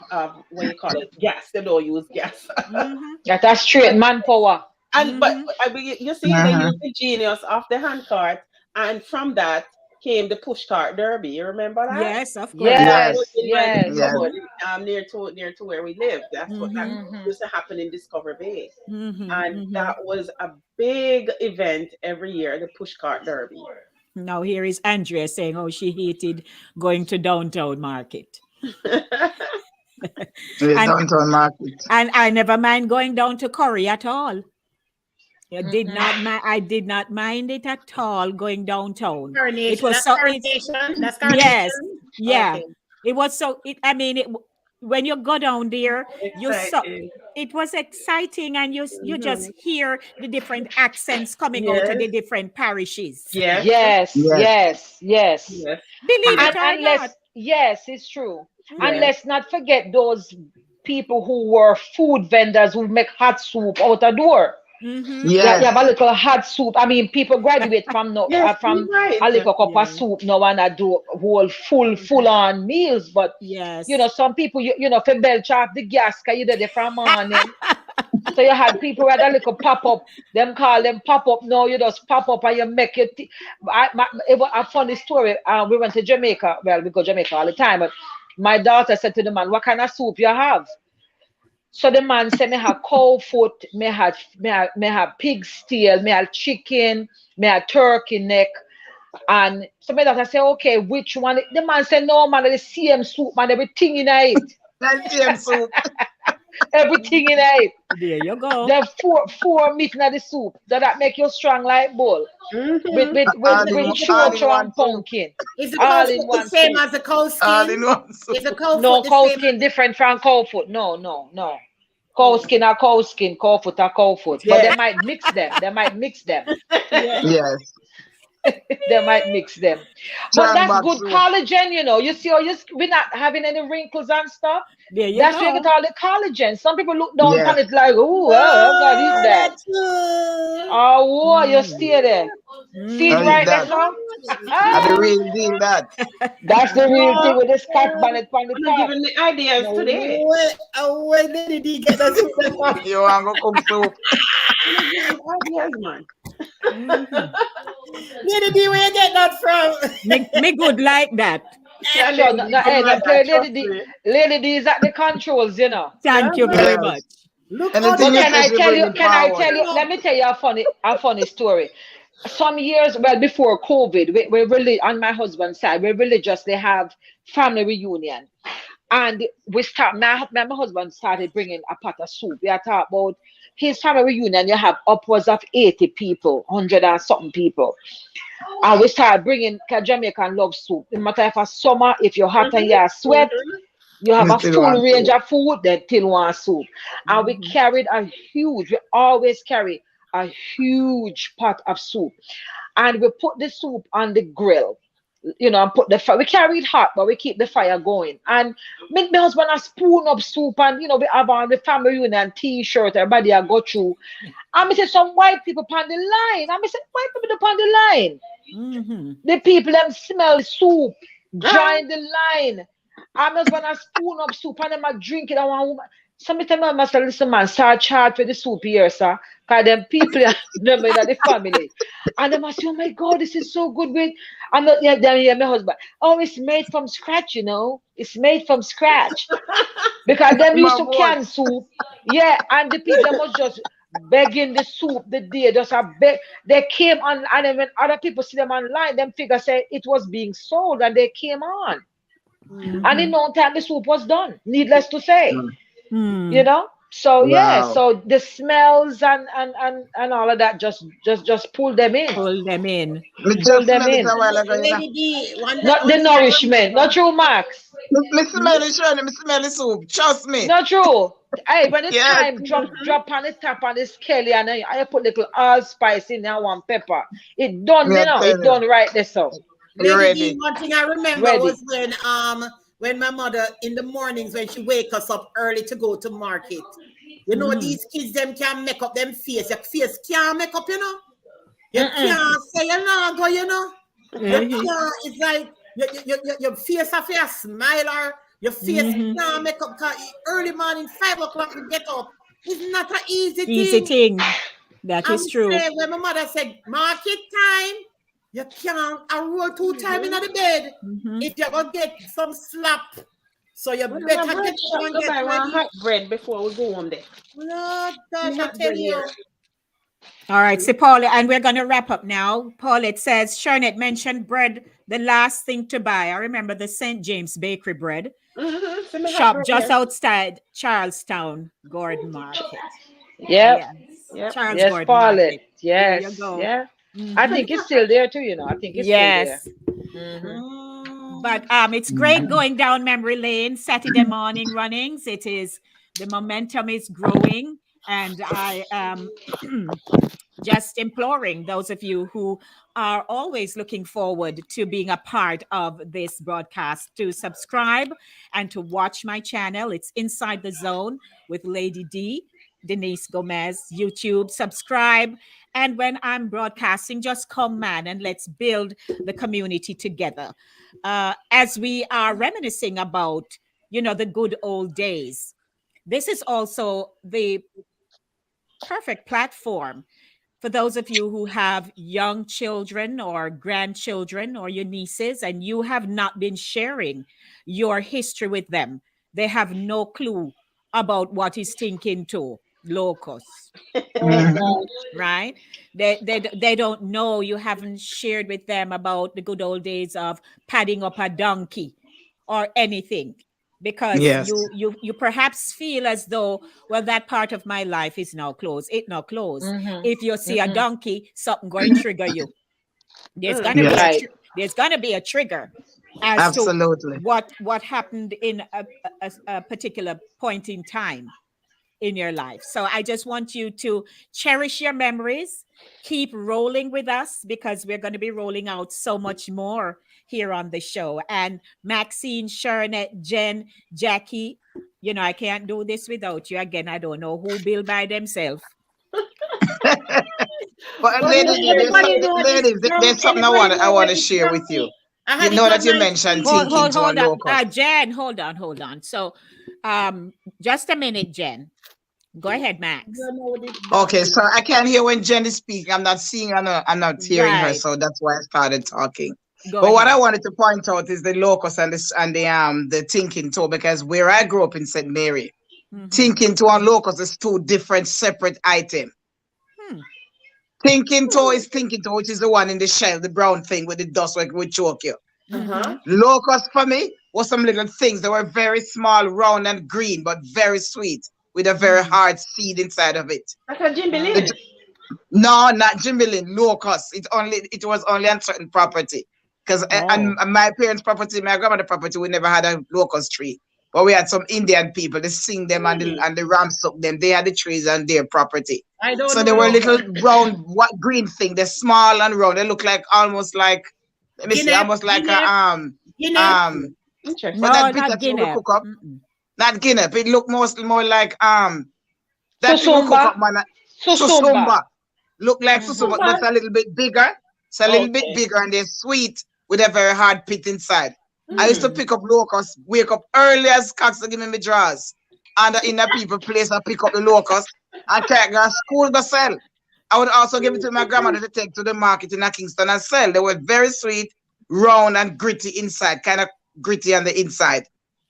what you call it, gas. They don't use gas. Hmm. That's straight But manpower. and but Hmm. I mean, you see, they Mm-hmm. use the genius of the hand cart, and from that came the push cart derby. You remember that? Yes, of course. That Yes, was Yes, in my yes. yes. neighborhood, near to where we live. That's what that Hmm. Mm-hmm. used to happen in Discover Bay, Hmm. and Hmm. that was a big event every year, the push cart derby. Now here is Andrea saying, "Oh, she hated going to downtown market," The and downtown market. I never mind going down to Curry at all. Mm-mm. I did not mind it at all going downtown. It Coronation. was That's so it coronation. That's yes, coronation. yeah. Okay. It was so it I mean it when you go down there, you saw Exciting. it was exciting and you just Hmm. hear the different accents coming out of Yes, the different parishes. yes, Yes, Yes, yes, yes. yes, Believe yes, it And or not. let's, yes, it's true. And Mhm. yes. let's not forget those people who were food vendors who make hot soup out the door. Mhm. You have yes. a little hot soup. I mean, people graduate from no Yes, from you're right. a little cup of Yeah. soup now and I do whole full on meals. But Yes. some people for belch off the gas because you did it from morning. So you had people who had a little pop up. Them call them pop up. No, you just pop up and you make it. It was a funny story. We went to Jamaica. Well, we go to Jamaica all the time. But my daughter said to the man, "What kind of soup you have?" So the man said, "Me have cow foot, me have pig steel, me have chicken, me have turkey neck." And so my daughter said, "Okay, which one?" The man said, "No, man, the same soup, man, everything in it, That same soup. everything in it." There you go. Then four meat in the soup. That make you strong like bull. With Mm-hmm. with with All with in Indeed. all in chocho one and soup. pumpkin. Is the cow All in foot the one same soup. as the cow All skin? in one soup. Is the cow No foot the cow same as skin different from cow foot. No, no, no. Cow the skin are cow skin, cow foot are cow foot. But they Yes. might mix them. They might mix them. Yeah. Yes. They might mix them. But Strong that's back good soup. collagen, You see how we're not having any wrinkles and stuff. There you That's where you go. get all the collagen. Some people look down Yes. upon it like, oh, well, I'm not eat No, that. that's good. Oh, you Mhm. stay there. See it I eat Mhm. right there, that. sir? And the Ah, real deal that. that's the real thing No, with the Scotch bonnet on the I'm not top. giving the ideas No today. way. Where did he get that soup from? You want to cook soup. I'm not giving ideas, man. Mhm. Lady D, where you get that from? Me good like that. Sure, Challenge no, is no, the hey, no, mother, trust me. Lady D is at the controls. Thank you Uh-huh. very Yes. much. Look how Anything But you the can say, I she tell bring you? it Can I forward. tell you? Let me tell you a funny story. Some years, well, before COVID, we really on my husband's side, we religiously have family reunion, and we start. My husband started bringing a pot of soup. We are talking about his family reunion. You have upwards of 80 people, 100 and something people, and we start bringing 'cause Jamaican love soup. No matter if it's summer, if you're hot and Mm-hmm. you sweat. Mm-hmm. You have You a still full want range soup. of food, then till one soup. And we Mhm. carried we always carry a huge pot of soup. And we put the soup on the grill, and put the fire. We carry it hot, but we keep the fire going. And my husband a spoon up soup, and we have on the family reunion t-shirt, everybody I go through. And we said some white people on the line. And we said, white people on the line. Mhm. The people them smell soup, Ah, join the line. I'm just gonna spoon up soup and them a drink it. I want woman. Sometimes I must say, listen, man, start charge for the soup here, sir. Cause them people them in the family. And they must say, oh my God, this is so good with I'm not my husband. Oh, it's made from scratch. It's made from scratch. Because them used My to boy. can soup. Yeah, and the people they must just begging the soup the day, just a beg. They came on, and then when other people see them online, them figure say it was being sold, and they came on. And in no time, the soup was done. Needless to say, you know. So yeah, Wow. so the smells and all of that just pull them in, Pull them in. Me pull just them smell it in. a while ago, you know. Lady D, Not the one thing I nourishment, not remember. true, Max. Me smell it, Shirley. Me smell the soup. Trust me. Not true. Hey, when the Yes. time drop on the top on the scale and I put little allspice in there, one pepper. It done, Me you I know, tell it you. done right there, so You Lady D, ready? one thing I remember ready. was when my mother in the mornings when she wake us up early to go to market. You know these kids them can make up them face. Your face can't make up, you know. You can't say you know go, you know. You can't. It's like your face have a smile or your face can't make up. 'Cause early morning 5 o'clock to get up. It's not an easy Easy thing. thing. That I'm is true. saying when my mother said market time, you can't roll 2 times in the bed. If you're gonna get some slap, so you Well, my better bread get up shop and go get buy one ready. hot bread before we go home there. Lord gosh, Me I hot tell bread you. here. All right, so Paula, and we're going to wrap up now. Paulette says, Charlotte mentioned bread, the last thing to buy. I remember the St. James Bakery bread See me hot shop bread just here. outside Charlestown Gordon Market. Yep. Yes, Yep. Charles Yes, Gordon Paulette. Market. There you Yes. go. Yeah. I think it's still there too, you know. I think it's still there. Yes. But it's great going down memory lane, Saturday morning runnings. It is, the momentum is growing, and I am just imploring those of you who are always looking forward to being a part of this broadcast to subscribe and to watch my channel. It's Inside the Zone with Lady D, Denise Gomez, YouTube. Subscribe. And when I'm broadcasting, just come, man, and let's build the community together. As we are reminiscing about, the good old days, this is also the perfect platform for those of you who have young children or grandchildren or your nieces, and you have not been sharing your history with them. They have no clue about what is thinking to locust, Oh gosh. right? They don't know. You haven't shared with them about the good old days of padding up a donkey or anything, because Yes. you perhaps feel as though, well, that part of my life is now closed. It now closed. If you see a donkey, something going to trigger you. There's gonna be Yes. a Right. there's gonna be a trigger as to Absolutely. what happened in a particular point in time in your life. So I just want you to cherish your memories, keep rolling with us, because we're going to be rolling out so much more here on the show. And Maxine, Sharonette, Jen, Jackie, I can't do this without you. Again, I don't know who build by themselves. But But everybody know this ladies, there's something everybody I know want when to this share with you. donkey. I You had it know on that you my mentioned TV. thinking to a Hold on. locust. Jen, hold on. So just a minute, Jen. Go ahead, Max. You know this Okay, donkey. so I can't hear when Jen is speaking. I'm not seeing her, I'm not hearing her, Right. so that's why I started talking. Go But what I ahead. wanted to point out is the locust and the thinking toe, because where I grew up in St. Mary, thinking toe and locust is two different separate items. Thinking toe is thinking toe, which is the one in the shell, the brown thing with the dust where it would choke you. Locust for me was some little things that were very small, round, and green, but very sweet, with a very hard seed inside of it. Like a Jimmy The- Lynn. no, not Jimbilin, locust. It was only on certain property. Because on my parents' property, my grandmother's property, we never had a locust tree. But we had some Indian people, they sing them and the rams suck them. They had the trees on their property. I don't So know they were little locust. brown, what green thing. They're small and round. They look like almost like, let me see, Guinea, almost like Guinea, a Guinea. Interesting. but No, that bitter not thing we Guinea. cook up, not Guinea. It look mostly more like that thing we cook Susumba. up, man. Susumba. Susumba. Look like susumba, but it's a little bit bigger. It's a little bit Okay. bigger and they're sweet with a very hard pit inside. I used to pick up locusts, wake up early as cocks to give me my drawers. And in the people place, I pick up the locust and carry it to school to sell. I would also give it to my grandmother to take to the market in Kingston and sell. They were very sweet, round and gritty inside, kind of gritty on the inside.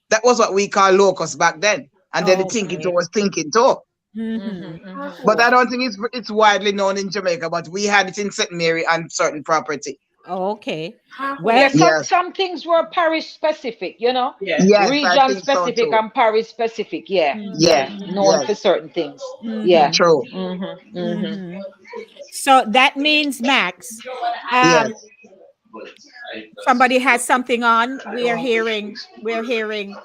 That was what we call locust back then. And then the thinking toe Okay. was thinking toe. But I don't think it's widely known in Jamaica. But we had it in St. Mary and certain property. Okay. Yeah, Well, Yes, some things were parish specific, Yeah. yes, I region think so specific too. and parish specific. Yeah, Yes, yeah, mhm, known yes, for certain things. Yeah. mhm, true. mhm. So that means, Max, Yes, um, somebody has something on. We're hearing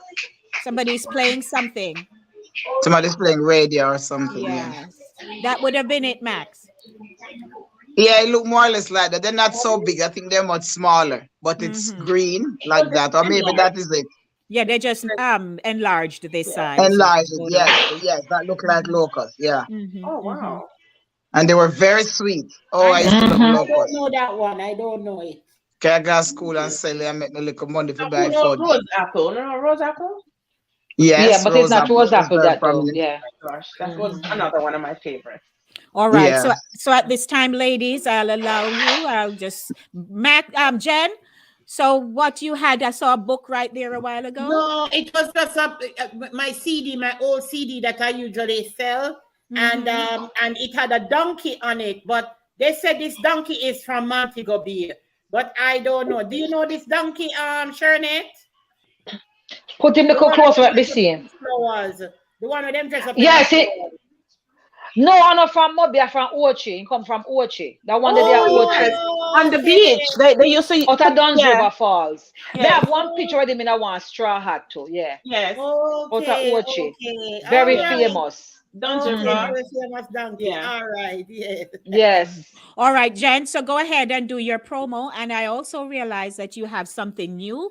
somebody's playing something. somebody's playing radio or something. Yeah, Yes. That would have been it, Max. yeah, it look more or less like that. They're not so big. I think they're much smaller, but it's Hmm. green Oh, like this that, or maybe enlarged. that is it. Yeah, they just enlarged the Yeah. size of the Enlarged it. photo. Yes, yes, that look like locust. Yeah, Hmm. Oh Hmm. wow. and they were very sweet. Oh, I used to love I don't locust. know that one. I don't know it. Can I go to school and sell it and make a little money for Oh buy no, fudge? rose apple. No, rose apple. Yeah, Yes, but it's rose not apple rose was apple very that though. prominent. Yeah. Gosh, that was another one of my favorites. All right. Yeah. So at this time, ladies, I'll allow you. I'll just Mac Jen. So what you had, I saw a book right there a while ago. No, it was just my CD, my old CD that I usually sell, and it had a donkey on it. But they said this donkey is from Montego Bay, but I don't know. Do you know this donkey, Shernet? Put him The look one of closer them at the dress up scene. in flowers. The one of them dress up in Yeah, a see. flowers. No, I'm not from Mobia, from Ochi. He come from Ochi. That one that they are Oh Ochi. yes, on Oh, the okay. beach. They used to Out of put Duns yeah, River Falls. They yes, have one picture of him in a one straw hat too. Yeah. yes. Out of Okay, Ochi. okay. All Very Yeah. right. famous. Duns Okay, River. Mm-hmm. very famous donkey. Yeah. All right, yes. Yes. All right, Jen. So go ahead and do your promo. And I also realize that you have something new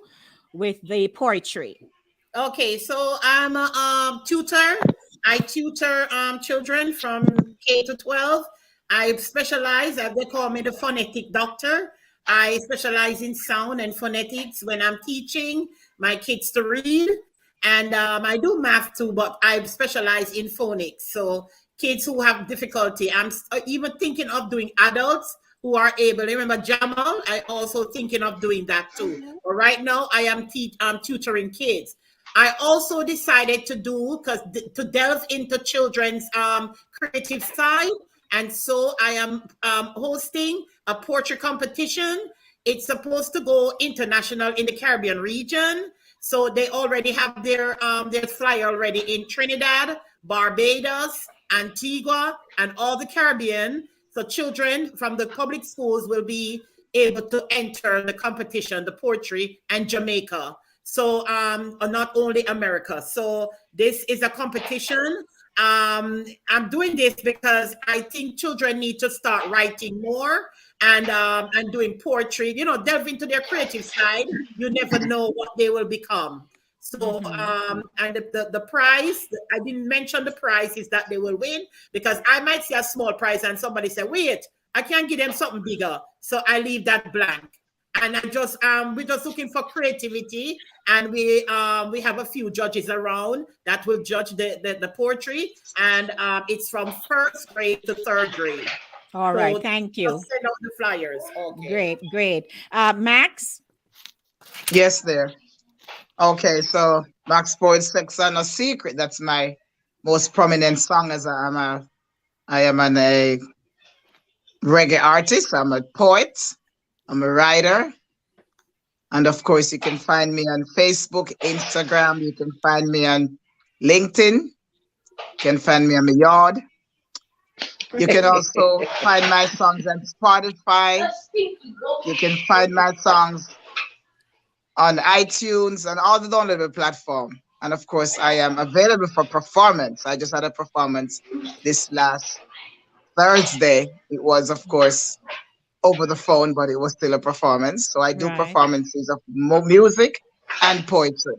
with the poetry. Okay, so I'm a tutor. I tutor children from K to 12. I specialize, they call me the phonetic doctor. I specialize in sound and phonetics when I'm teaching my kids to read. And I do math too, but I specialize in phonics. So kids who have difficulty, I'm even thinking of doing adults who are able. Remember Jamal? I also thinking of doing that too. But right now I am tutoring kids. I also decided to do because to delve into children's creative side, and so I am hosting a poetry competition. It's supposed to go international in the Caribbean region. So they already have their flyer already in Trinidad, Barbados, Antigua, and all the Caribbean. So children from the public schools will be able to enter the competition, the poetry, and Jamaica. So not only America. So this is a competition. I'm doing this because I think children need to start writing more and doing poetry. You know, delve into their creative side. You never know what they will become. So and the prize, I didn't mention the prize is that they will win because I might see a small prize and somebody say, wait, I can't give them something bigger. So I leave that blank. And I just we're just looking for creativity, and we have a few judges around that will judge the poetry, and it's from first grade to third grade. All So right. Thank you. just send out the flyers. Okay. Great, great. Max? Yes, there. Okay, so Max Poet Sex and a Secret. That's my most prominent song as I am a reggae artist. I'm a poet. I'm a writer. And of course, you can find me on Facebook, Instagram. You can find me on LinkedIn. You can find me on my yard. You can also find my songs on Spotify. You can find my songs on iTunes and all the downloadable platform. And of course, I am available for performance. I just had a performance this last Thursday. It was, of course, over the phone, but it was still a performance. So I do Right. performances of music and poetry.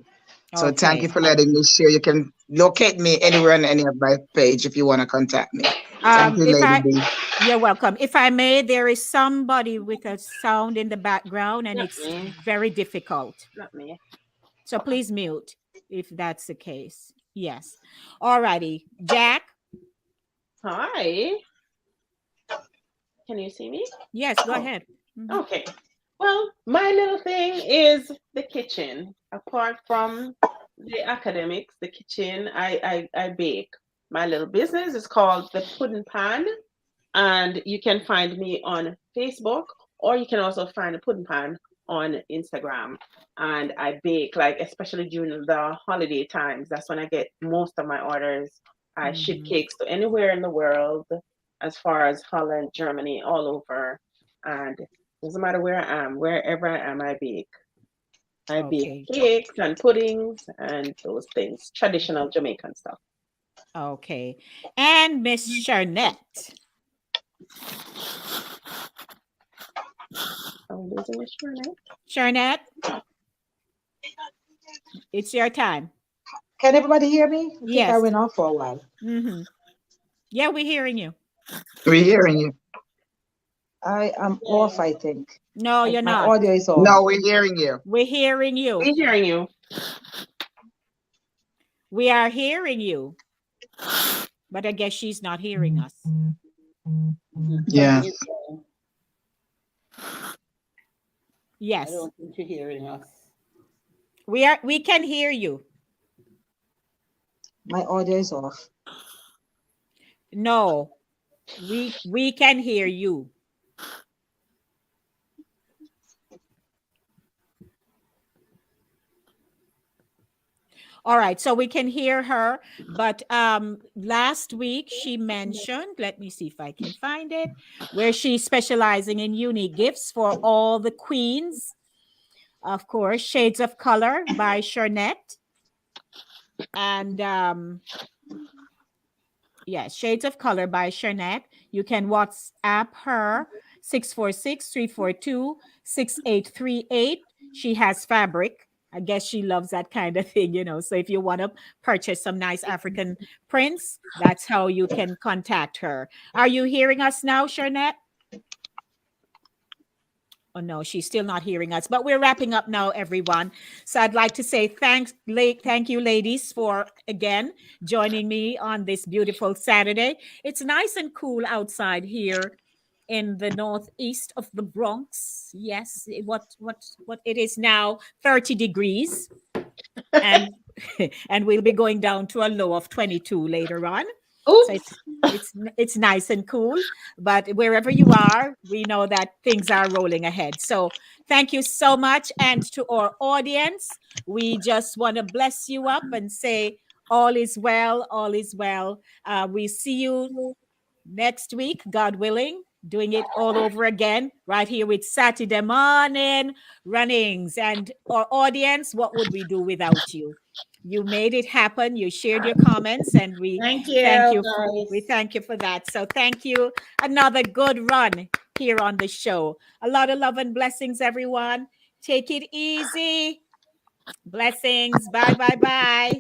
So thank you Okay. for letting me share. You can locate me anywhere on any of my page if you want to contact me. Thank you, If Lady I, B. you're welcome. If I may, there is somebody with a sound in the background and Not it's me. very difficult. Not me. So please mute if that's the case. Yes. All righty. Jack? Hi. Can you see me? Yes, go Oh, ahead. Mhm. okay. Well, my little thing is the kitchen. Apart from the academics, the kitchen, I bake. my little business is called the Pudding Pan, and you can find me on Facebook, or you can also find the Pudding Pan on Instagram. And I bake, like especially during the holiday times. That's when I get most of my orders. I ship cakes to anywhere in the world, as far as Holland, Germany, all over. And doesn't matter where I am, wherever I am, I bake. I bake Okay. cakes and puddings and those things, traditional Jamaican stuff. Okay. And Miss Charnette. I'm losing my shirt. Charnette, it's your time. Can everybody hear me? I think I Yes. went off for a while. Mm-hmm. Yeah, we're hearing you. We're hearing you. I am off, I think. No, you're My not. audio is off. No, we're hearing you. We're hearing you. We're hearing you. We are hearing you. But I guess she's not hearing us. Yeah. Yes. I don't think you're hearing us. We can hear you. My audio is off. No. We can hear you. All right, so we can hear her, but last week she mentioned, let me see if I can find it, where she's specializing in unique gifts for all the queens. Of course, Shades of Color by Charnette. And yes, Shades of Color by Charnette. You can WhatsApp her 646-342-6838. She has fabric. I guess she loves that kind of thing, you know. So if you want to purchase some nice African prints, that's how you can contact her. Are you hearing us now, Charnette? Oh no, she's still not hearing us, but we're wrapping up now, everyone. So I'd like to say thank you, ladies, for again joining me on this beautiful Saturday. It's nice and cool outside here in the northeast of the Bronx. Yes, what it is now 30 degrees, and and we'll be going down to a low of 22 later on. So it's nice and cool, but wherever you are, we know that things are rolling ahead. So thank you so much, and to our audience, we just want to bless you up and say all is well, all is well. We see you next week, God willing, doing it all over again right here with Satideh Mawnin Runnings. And our audience, what would we do without you? You made it happen. You shared your comments, and we Thank you, thank you. guys. We thank you for that. So thank you. Another good run here on the show. A lot of love and blessings, everyone. Take it easy. Blessings. Bye, bye, bye.